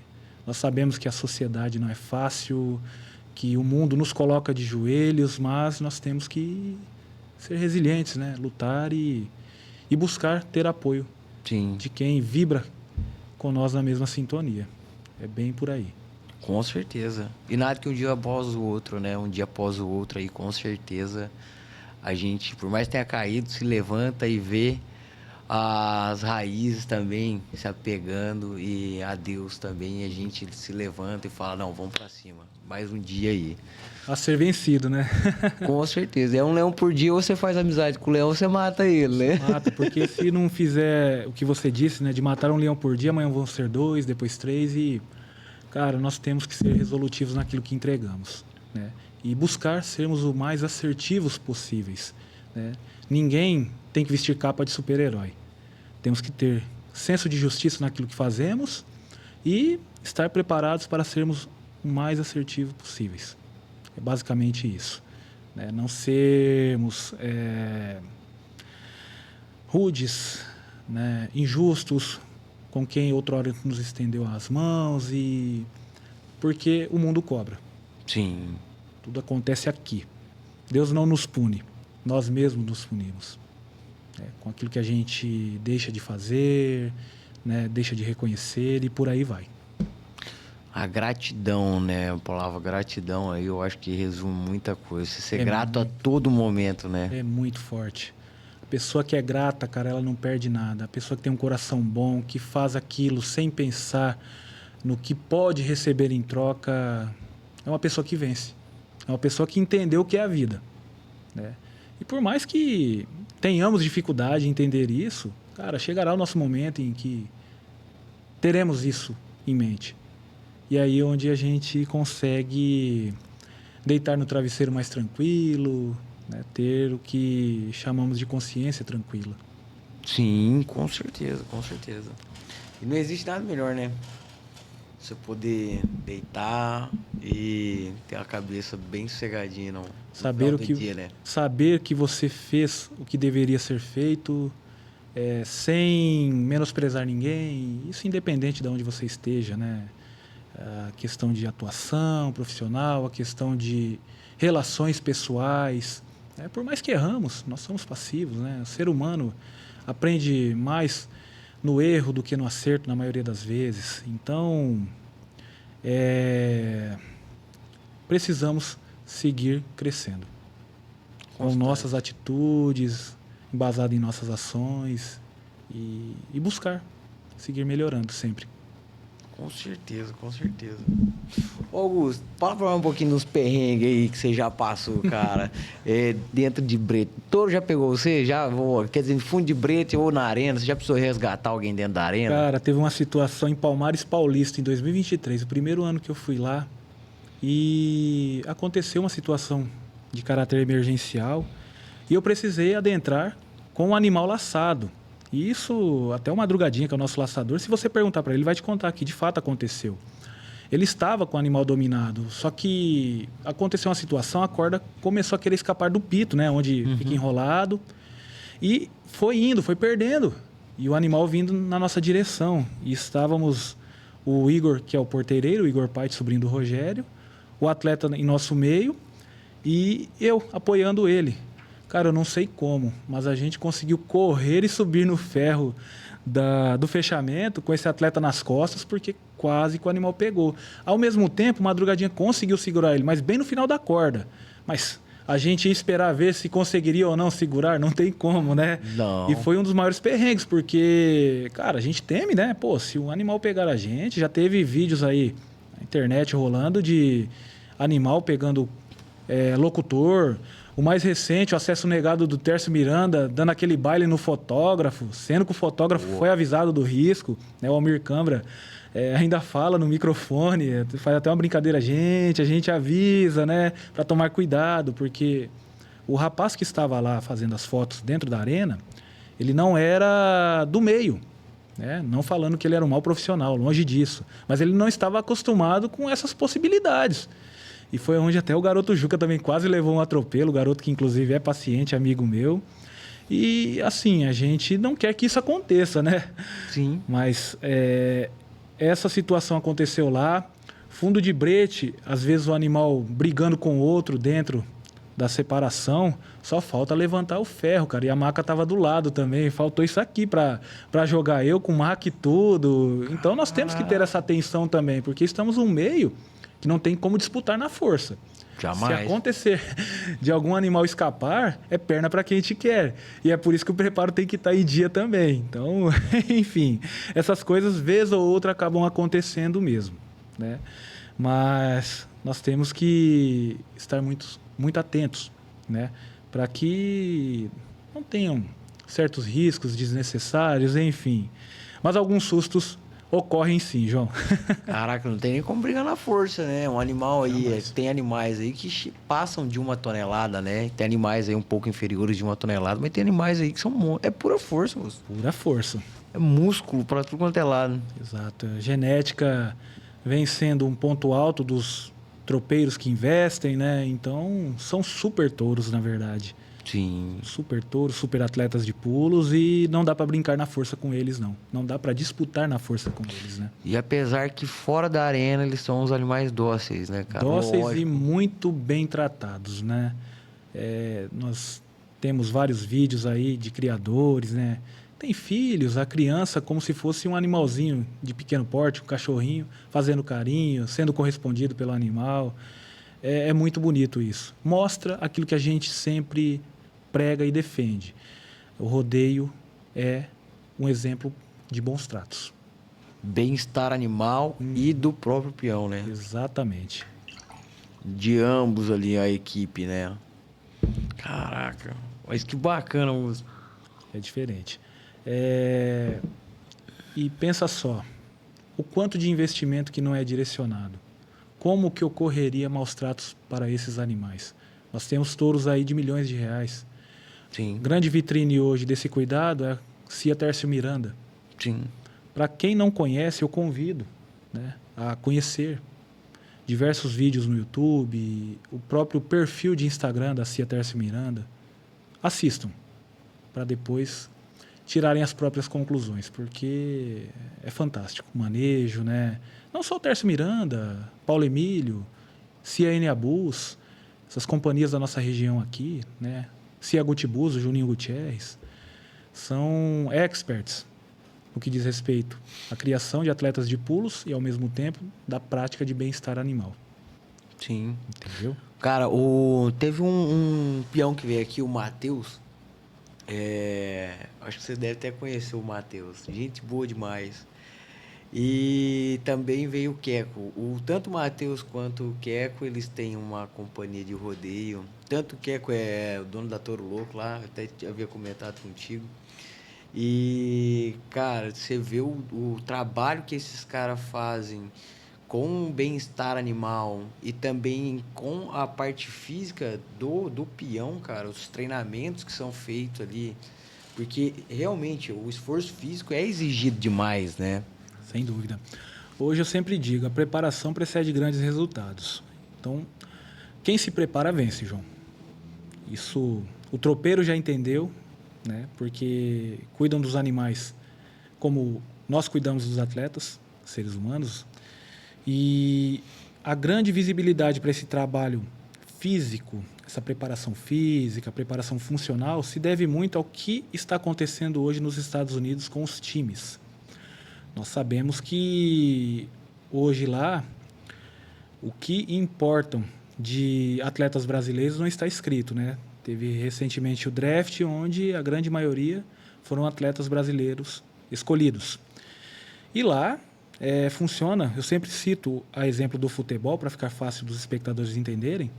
Nós sabemos que a sociedade não é fácil, que o mundo nos coloca de joelhos, mas nós temos que ser resilientes, né? Lutar e buscar ter apoio. Sim. De quem vibra com nós na mesma sintonia. É bem por aí. Com certeza. E nada que um dia após o outro, né? Um dia após o outro aí, com certeza, a gente, por mais que tenha caído, se levanta e vê as raízes também se apegando e a Deus também. E a gente se levanta e fala, não, vamos pra cima. Mais um dia aí. A ser vencido, né? Com certeza. É um leão por dia, você faz amizade com o leão, você mata ele, né? Mata, porque se não fizer o que você disse, né? De matar um leão por dia, amanhã vão ser 2, depois 3 e... Cara, nós temos que ser resolutivos naquilo que entregamos, né? E buscar sermos o mais assertivos possíveis, né? Ninguém tem que vestir capa de super-herói. Temos que ter senso de justiça naquilo que fazemos e estar preparados para sermos o mais assertivos possíveis. É basicamente isso, né? Não sermos rudes, né? Injustos com quem outrora nos estendeu as mãos, e porque o mundo cobra. Sim. Tudo acontece aqui. Deus não nos pune, nós mesmos nos punimos, né? Com aquilo que a gente deixa de fazer, né? Deixa de reconhecer e por aí vai. A gratidão, né? A palavra gratidão aí eu acho que resume muita coisa. Você ser grato a todo momento, né? É muito forte. A pessoa que é grata, cara, ela não perde nada. A pessoa que tem um coração bom, que faz aquilo sem pensar no que pode receber em troca, é uma pessoa que vence. É uma pessoa que entendeu o que é a vida, né? E por mais que tenhamos dificuldade em entender isso, cara, chegará o nosso momento em que teremos isso em mente. E aí onde a gente consegue deitar no travesseiro mais tranquilo, né? Ter o que chamamos de consciência tranquila. Sim, com certeza, com certeza. E não existe nada melhor, né? Você poder deitar e ter a cabeça bem sossegadinha, não. Saber Dia, né? saber que você fez o que deveria ser feito, sem menosprezar ninguém, isso independente de onde você esteja, né? A questão de atuação profissional, a questão de relações pessoais. Por mais que erramos, nós somos passivos, né? O ser humano aprende mais no erro do que no acerto na maioria das vezes. Então, precisamos seguir crescendo com nossas atitudes, embasado em nossas ações e buscar seguir melhorando sempre. Com certeza, com certeza. Ô, Augusto, fala pra mim um pouquinho dos perrengues aí que você já passou, cara. Dentro de brete. Touro já pegou você? Quer dizer, em fundo de brete ou na arena? Você já precisou resgatar alguém dentro da arena? Cara, teve uma situação em Palmares Paulista em 2023, o primeiro ano que eu fui lá. E aconteceu uma situação de caráter emergencial e eu precisei adentrar com um animal laçado. E isso, até o Madrugadinha, que é o nosso laçador, se você perguntar para ele, ele vai te contar que de fato aconteceu. Ele estava com o animal dominado, só que aconteceu uma situação, a corda começou a querer escapar do pito, né? Onde fica enrolado. E foi indo, foi perdendo. E o animal vindo na nossa direção. E estávamos o Igor, que é o porteireiro, o Igor Paite, sobrinho do Rogério, o atleta em nosso meio e eu apoiando ele. Cara, eu não sei como, mas a gente conseguiu correr e subir no ferro do fechamento com esse atleta nas costas, porque quase que o animal pegou. Ao mesmo tempo, o Madrugadinha conseguiu segurar ele, mas bem no final da corda. Mas a gente ia esperar ver se conseguiria ou não segurar, não tem como, né? Não. E foi um dos maiores perrengues, porque, cara, a gente teme, né? Pô, se o animal pegar a gente, já teve vídeos aí na internet rolando de animal pegando locutor. O mais recente, o acesso negado do Tércio Miranda, dando aquele baile no fotógrafo, sendo que o fotógrafo foi avisado do risco, né? O Almir Câmara ainda fala no microfone, faz até uma brincadeira, a gente avisa, né? Para tomar cuidado, porque o rapaz que estava lá fazendo as fotos dentro da arena, ele não era do meio, né? Não falando que ele era um mau profissional, longe disso, mas ele não estava acostumado com essas possibilidades. E foi onde até o garoto Juca também quase levou um atropelo, o garoto que inclusive é paciente, amigo meu. E assim, a gente não quer que isso aconteça, né? Sim. Mas essa situação aconteceu lá. Fundo de brete, às vezes o animal brigando com o outro dentro da separação, só falta levantar o ferro, cara. E a maca tava do lado também, faltou isso aqui para jogar eu com maca e tudo. Então nós temos que ter essa atenção também, porque estamos no meio que não tem como disputar na força. Jamais. Se acontecer de algum animal escapar, é perna para quem te quer. E é por isso que o preparo tem que estar em dia também. Então, enfim, essas coisas, vez ou outra, acabam acontecendo mesmo, né? Mas nós temos que estar muito atentos, né? Para que não tenham certos riscos desnecessários, enfim. Mas alguns sustos ocorrem sim, João. Caraca, não tem nem como brigar na força, né? Um animal aí, tem animais aí que passam de 1 tonelada, né? Tem animais aí um pouco inferiores de 1 tonelada, mas tem animais aí que são... É pura força, moço. Pura força. É músculo pra tudo quanto é lado. Exato. A genética vem sendo um ponto alto dos tropeiros que investem, né? Então, são super touros, na verdade. Sim. Super touros, super atletas de pulos e não dá para brincar na força com eles, não. Não dá para disputar na força com eles, né? E apesar que fora da arena eles são os animais dóceis, né, cara? Dóceis Lógico. e muito bem tratados, né? Nós temos vários vídeos aí de criadores, né? Tem filhos, a criança como se fosse um animalzinho de pequeno porte, um cachorrinho, fazendo carinho, sendo correspondido pelo animal. É muito bonito isso. Mostra aquilo que a gente sempre prega e defende. O rodeio é um exemplo de bons tratos. Bem-estar animal e do próprio peão, né? Exatamente. De ambos ali, a equipe, né? Caraca. Mas que bacana, moço. É diferente. E pensa só, o quanto de investimento que não é direcionado. Como que ocorreria maus tratos para esses animais? Nós temos touros aí de milhões de reais. Sim, Grande vitrine hoje desse cuidado é a Cia Tércio Miranda. sim. Para quem não conhece, eu convido, né, a conhecer diversos vídeos no YouTube, o próprio perfil de Instagram da Cia Tércio Miranda. Assistam, para depois tirarem as próprias conclusões, porque é fantástico o manejo, né? Não só o Tércio Miranda, Paulo Emílio, Cia N. Abus, essas companhias da nossa região aqui, né? Cia Gutibus, o Juninho Gutierrez, são experts no que diz respeito à criação de atletas de pulos e, ao mesmo tempo, da prática de bem-estar animal. Sim. Entendeu? Cara, teve um peão que veio aqui, o Matheus. Acho que você deve até conhecer o Matheus. Gente boa demais. E também veio o Queco. Tanto o Matheus quanto o Queco, eles têm uma companhia de rodeio. Tanto o Queco é o dono da Toro Louco lá, eu até havia comentado contigo. E, cara, você vê o trabalho que esses caras fazem com o bem-estar animal e também com a parte física do peão, cara, os treinamentos que são feitos ali. Porque realmente o esforço físico é exigido demais, né? Sem dúvida. Hoje eu sempre digo, a preparação precede grandes resultados. Então, quem se prepara vence, João. Isso o tropeiro já entendeu, né? Porque cuidam dos animais como nós cuidamos dos atletas, seres humanos. E a grande visibilidade para esse trabalho físico, essa preparação física, preparação funcional, se deve muito ao que está acontecendo hoje nos Estados Unidos com os times. Nós sabemos que hoje lá, o que importam de atletas brasileiros não está escrito, né? Teve recentemente o draft, onde a grande maioria foram atletas brasileiros escolhidos. E lá funciona, eu sempre cito a exemplo do futebol, para ficar fácil dos espectadores entenderem,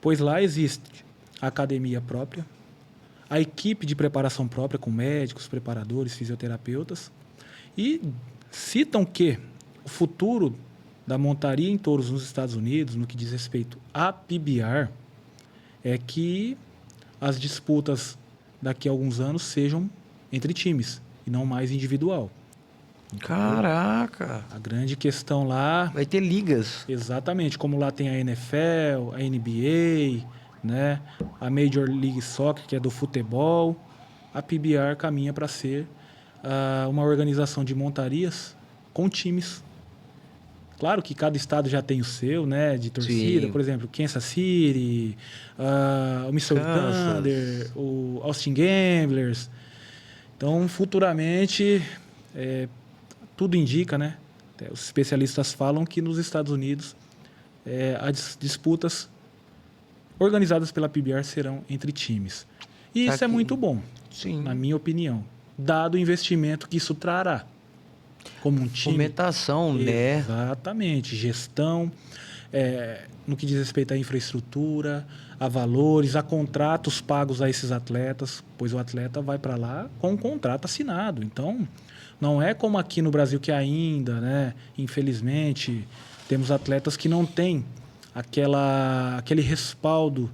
pois lá existe a academia própria, a equipe de preparação própria, com médicos, preparadores, fisioterapeutas, e citam que o futuro da montaria em touros nos Estados Unidos, no que diz respeito à PBR, é que as disputas daqui a alguns anos sejam entre times e não mais individual. Caraca! A grande questão lá... Vai ter ligas. Exatamente, como lá tem a NFL, a NBA, né? A Major League Soccer, que é do futebol, a PBR caminha para ser uma organização de montarias com times. Claro que cada estado já tem o seu, né, de torcida. Sim. Por exemplo, Kansas City, o Missouri Thunder, o Austin Gamblers. Então, futuramente, tudo indica, né? Os especialistas falam que nos Estados Unidos as disputas organizadas pela PBR serão entre times. E isso é muito bom, Sim. na minha opinião, dado o investimento que isso trará. Como um time. Fomentação, né? Exatamente. Gestão, no que diz respeito à infraestrutura, a valores, a contratos pagos a esses atletas, pois o atleta vai para lá com um contrato assinado. Então, não é como aqui no Brasil que ainda, né, infelizmente, temos atletas que não têm aquele respaldo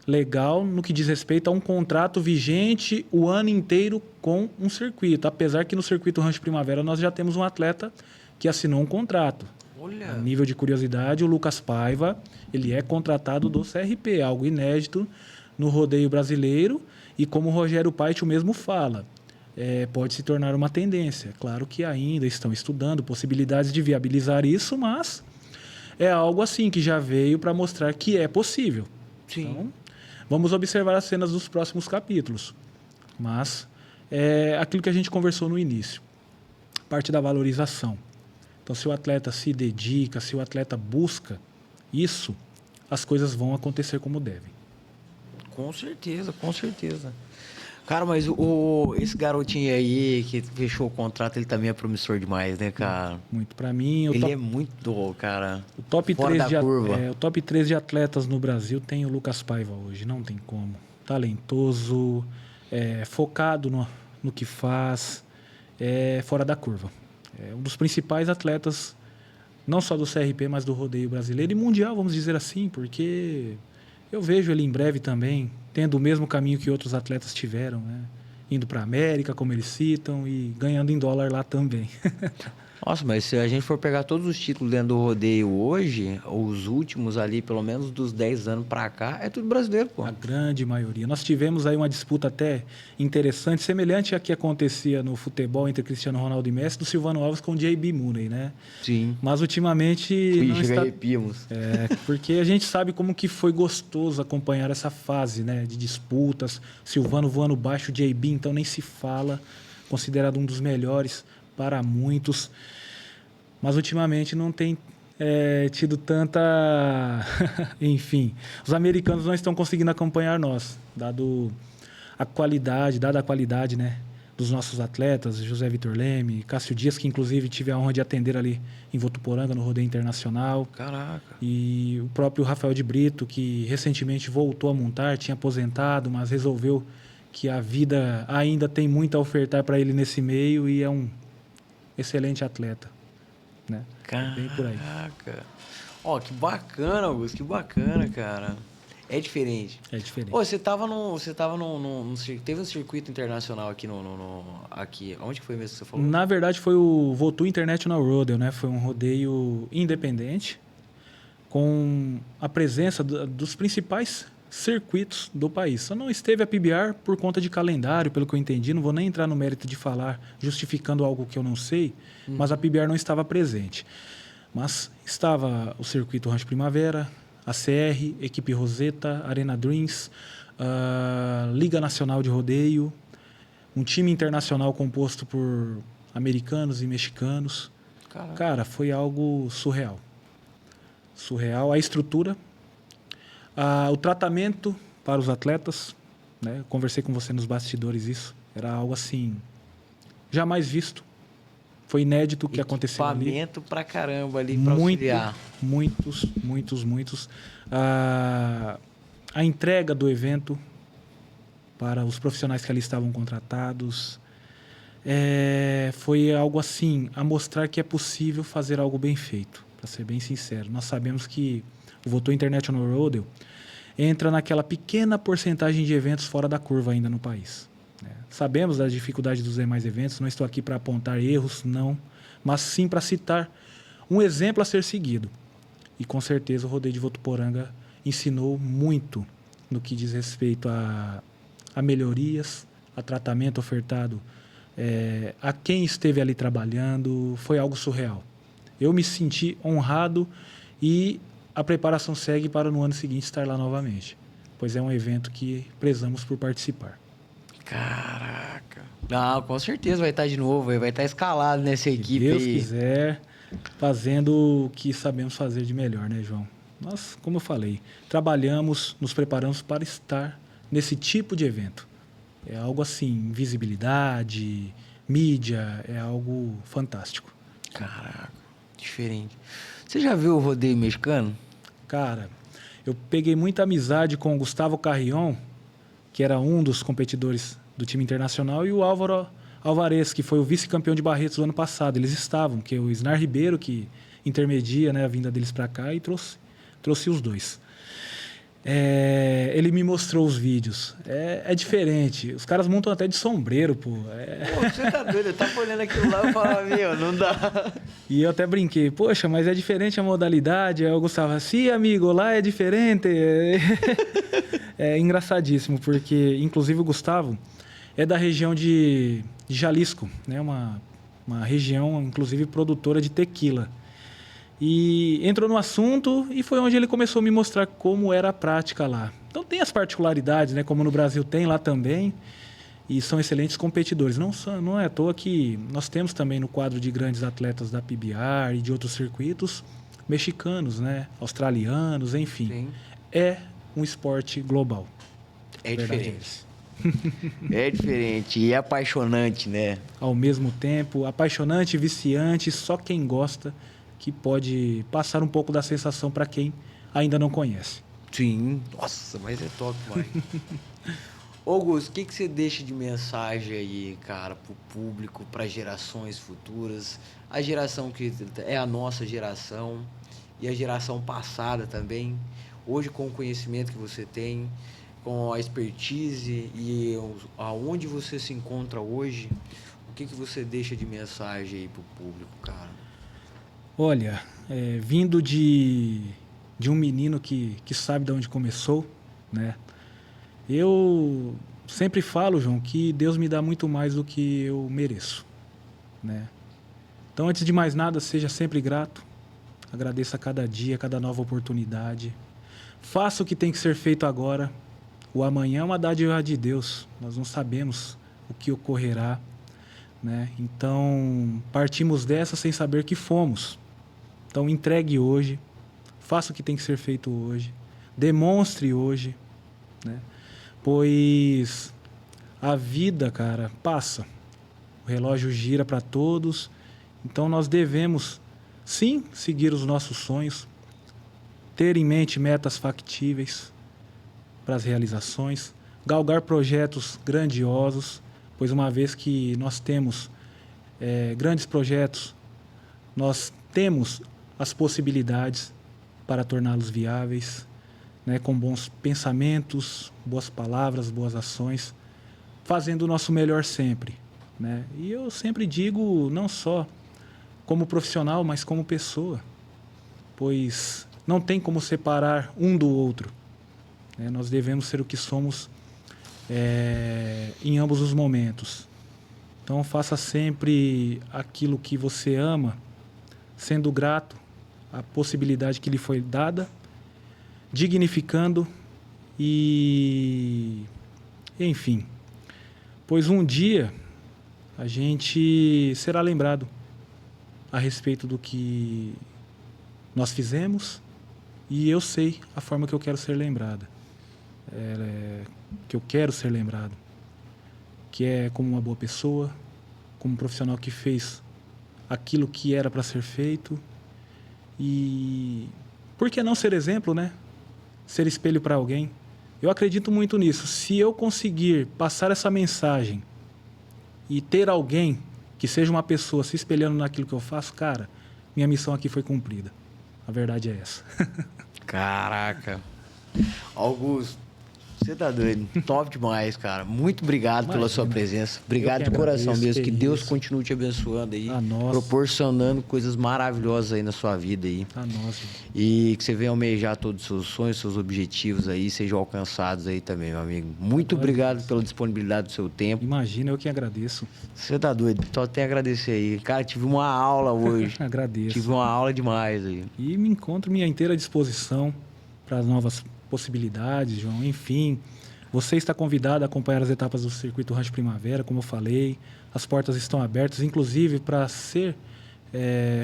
legal no que diz respeito a um contrato vigente o ano inteiro com um circuito. Apesar que no circuito Rancho Primavera nós já temos um atleta que assinou um contrato. Olha. A nível de curiosidade, o Lucas Paiva, ele é contratado do CRP, algo inédito no rodeio brasileiro, e como o Rogério Paiti mesmo fala, pode se tornar uma tendência. Claro que ainda estão estudando possibilidades de viabilizar isso, mas é algo assim que já veio para mostrar que é possível. Sim. Então, vamos observar as cenas dos próximos capítulos. Mas é aquilo que a gente conversou no início. Parte da valorização. Então, se o atleta se dedica, se o atleta busca isso, as coisas vão acontecer como devem. Com certeza, com certeza. Cara, mas esse garotinho aí que fechou o contrato, ele também é promissor demais, né, cara? Muito. Para mim, Ele é muito, cara, o top fora 3 da curva. o top 3 de atletas no Brasil tem o Lucas Paiva hoje, não tem como. Talentoso, focado no que faz, fora da curva. É um dos principais atletas, não só do CRP, mas do rodeio brasileiro e mundial, vamos dizer assim, porque eu vejo ele em breve também, tendo o mesmo caminho que outros atletas tiveram, né? Indo para a América, como eles citam, e ganhando em dólar lá também. Nossa, mas se a gente for pegar todos os títulos dentro do rodeio hoje, os últimos ali, pelo menos dos 10 anos pra cá, é tudo brasileiro, pô. A grande maioria. Nós tivemos aí uma disputa até interessante, semelhante à que acontecia no futebol entre Cristiano Ronaldo e Messi, do Silvano Alves com o J.B. Mooney, né? Sim. Mas ultimamente Ih, não chega está... arrepiamos. porque a gente sabe como que foi gostoso acompanhar essa fase, né, de disputas. Silvano voando baixo, J.B. então nem se fala, considerado um dos melhores para muitos. Mas ultimamente não tem tido tanta... Enfim, os americanos não estão conseguindo acompanhar nós, dada a qualidade, né, dos nossos atletas, José Vitor Leme, Cássio Dias, que inclusive tive a honra de atender ali em Votuporanga, no Rodeio Internacional. Caraca. E o próprio Rafael de Brito, que recentemente voltou a montar, tinha aposentado, mas resolveu que a vida ainda tem muito a ofertar para ele nesse meio e é um excelente atleta, né? Bem por aí. Caraca. Ó, que bacana, Augusto, que bacana, cara. É diferente. É diferente. Ô, teve um circuito internacional aqui aqui, onde que foi mesmo que você falou? Na verdade, foi o Votu International Rodeo, né? Foi um rodeio independente com a presença dos principais circuitos do país. Só não esteve a PBR por conta de calendário, pelo que eu entendi. Não vou nem entrar no mérito de falar justificando algo que eu não sei, mas a PBR não estava presente. Mas estava o circuito Rancho Primavera, a CR, Equipe Roseta, Arena Dreams, Liga Nacional de Rodeio, um time internacional composto por americanos e mexicanos. Caraca. Cara, foi algo surreal. Surreal. A estrutura, o tratamento para os atletas, né? Conversei com você nos bastidores isso. Era algo assim, jamais visto. Foi inédito o que aconteceu ali. Equipamento pra caramba ali pra auxiliar. Muitos. A entrega do evento para os profissionais que ali estavam contratados foi algo assim, a mostrar que é possível fazer algo bem feito, para ser bem sincero. Nós sabemos que o Votu International Rodeo entra naquela pequena porcentagem de eventos fora da curva ainda no país. Sabemos das dificuldades dos demais eventos, não estou aqui para apontar erros, não, mas sim para citar um exemplo a ser seguido. E com certeza o Rodeio de Votuporanga ensinou muito no que diz respeito a melhorias, a tratamento ofertado a quem esteve ali trabalhando. Foi algo surreal. Eu me senti honrado e a preparação segue para no ano seguinte estar lá novamente, pois é um evento que prezamos por participar. Caraca. Não, com certeza vai estar de novo, vai estar escalado nessa equipe. Se Deus aí. quiser, fazendo o que sabemos fazer de melhor, né, João? Nós, como eu falei, trabalhamos, nos preparamos para estar nesse tipo de evento. É algo assim, visibilidade, mídia, é algo fantástico. Caraca, diferente. Você já viu o rodeio mexicano? Cara, eu peguei muita amizade com o Gustavo Carrion, que era um dos competidores do time internacional, e o Álvaro Alvarez, que foi o vice-campeão de Barretos do ano passado. Eles estavam, que é o Snar Ribeiro, que intermedia, né, a vinda deles para cá, e trouxe os dois. Ele me mostrou os vídeos. É diferente. Os caras montam até de sombreiro, pô. Pô, você tá doido? Eu tava olhando aquilo lá e falava, meu, não dá. E eu até brinquei, poxa, mas é diferente a modalidade. Aí o Gustavo, sim, amigo, lá é diferente. É engraçadíssimo, porque, inclusive, o Gustavo é da região de Jalisco, né? Uma região, inclusive, produtora de tequila. E entrou no assunto e foi onde ele começou a me mostrar como era a prática lá. Então tem as particularidades, né? Como no Brasil tem lá também. E são excelentes competidores. Não é à toa que nós temos também no quadro de grandes atletas da PBR e de outros circuitos mexicanos, né? Australianos, enfim. Sim. É um esporte global. É diferente. É diferente e é apaixonante, né? Ao mesmo tempo, apaixonante, viciante, só quem gosta que pode passar um pouco da sensação para quem ainda não conhece. Sim. Nossa, mas é top, mano. Ô, Gus, o que você deixa de mensagem aí, cara, pro público, para gerações futuras? A geração que é a nossa geração e a geração passada também. Hoje, com o conhecimento que você tem, com a expertise e aonde você se encontra hoje, o que você deixa de mensagem aí pro público, cara? Olha, vindo de um menino que sabe de onde começou, né? Eu sempre falo, João, que Deus me dá muito mais do que eu mereço, né? Então, antes de mais nada, seja sempre grato. Agradeça a cada dia, a cada nova oportunidade. Faça o que tem que ser feito agora. O amanhã é uma dádiva de Deus. Nós não sabemos o que ocorrerá, né? Então, partimos dessa sem saber que fomos. Então, entregue hoje. Faça o que tem que ser feito hoje. Demonstre hoje, né? Pois a vida, cara, passa. O relógio gira para todos. Então nós devemos, sim, seguir os nossos sonhos, ter em mente metas factíveis para as realizações, galgar projetos grandiosos, pois uma vez que nós temos grandes projetos, nós temos as possibilidades para torná-los viáveis, né, com bons pensamentos, boas palavras, boas ações, fazendo o nosso melhor sempre, né? E eu sempre digo, não só como profissional, mas como pessoa, pois não tem como separar um do outro, né? Nós devemos ser o que somos em ambos os momentos. Então faça sempre aquilo que você ama, sendo grato à possibilidade que lhe foi dada, dignificando e enfim, pois um dia a gente será lembrado a respeito do que nós fizemos e eu sei a forma que eu quero ser lembrada, que eu quero ser lembrado, que é como uma boa pessoa, como um profissional que fez aquilo que era para ser feito e por que não ser exemplo, né? Ser espelho para alguém. Eu acredito muito nisso. Se eu conseguir passar essa mensagem e ter alguém que seja uma pessoa se espelhando naquilo que eu faço, cara, minha missão aqui foi cumprida. A verdade é essa. Caraca. Augusto, você tá doido. Top demais, cara. Muito obrigado pela sua presença. Obrigado de coração mesmo. Que Deus continue te abençoando aí. Proporcionando coisas maravilhosas aí na sua vida aí. E que você venha almejar todos os seus sonhos, seus objetivos aí, sejam alcançados aí também, meu amigo. Muito obrigado pela disponibilidade do seu tempo. Imagina, eu que agradeço. Você tá doido. Só até agradecer aí. Cara, tive uma aula hoje. Agradeço. Tive uma aula demais aí. E me encontro minha inteira disposição para as novas possibilidades, João. Enfim, você está convidado a acompanhar as etapas do Circuito Rancho Primavera, como eu falei. As portas estão abertas, inclusive para ser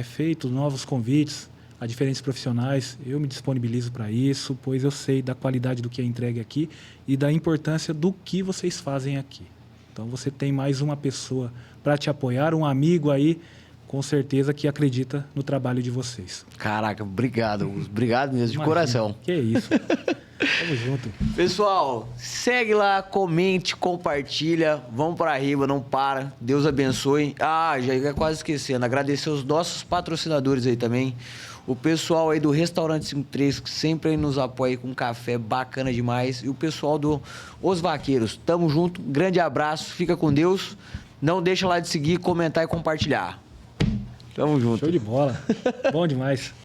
feitos novos convites a diferentes profissionais. Eu me disponibilizo para isso, pois eu sei da qualidade do que é entregue aqui e da importância do que vocês fazem aqui. Então você tem mais uma pessoa para te apoiar, um amigo aí, com certeza, que acredita no trabalho de vocês. Caraca, obrigado. Obrigado mesmo, de coração. Que isso. Tamo junto. Pessoal, segue lá, comente, compartilha. Vamos para riba, não para. Deus abençoe. Ah, já ia quase esquecendo. Agradecer os nossos patrocinadores aí também. O pessoal aí do Restaurante 53, que sempre aí nos apoia aí com um café bacana demais. E o pessoal do Os Vaqueiros. Tamo junto. Grande abraço. Fica com Deus. Não deixa lá de seguir, comentar e compartilhar. Tamo junto. Show de bola. Bom demais.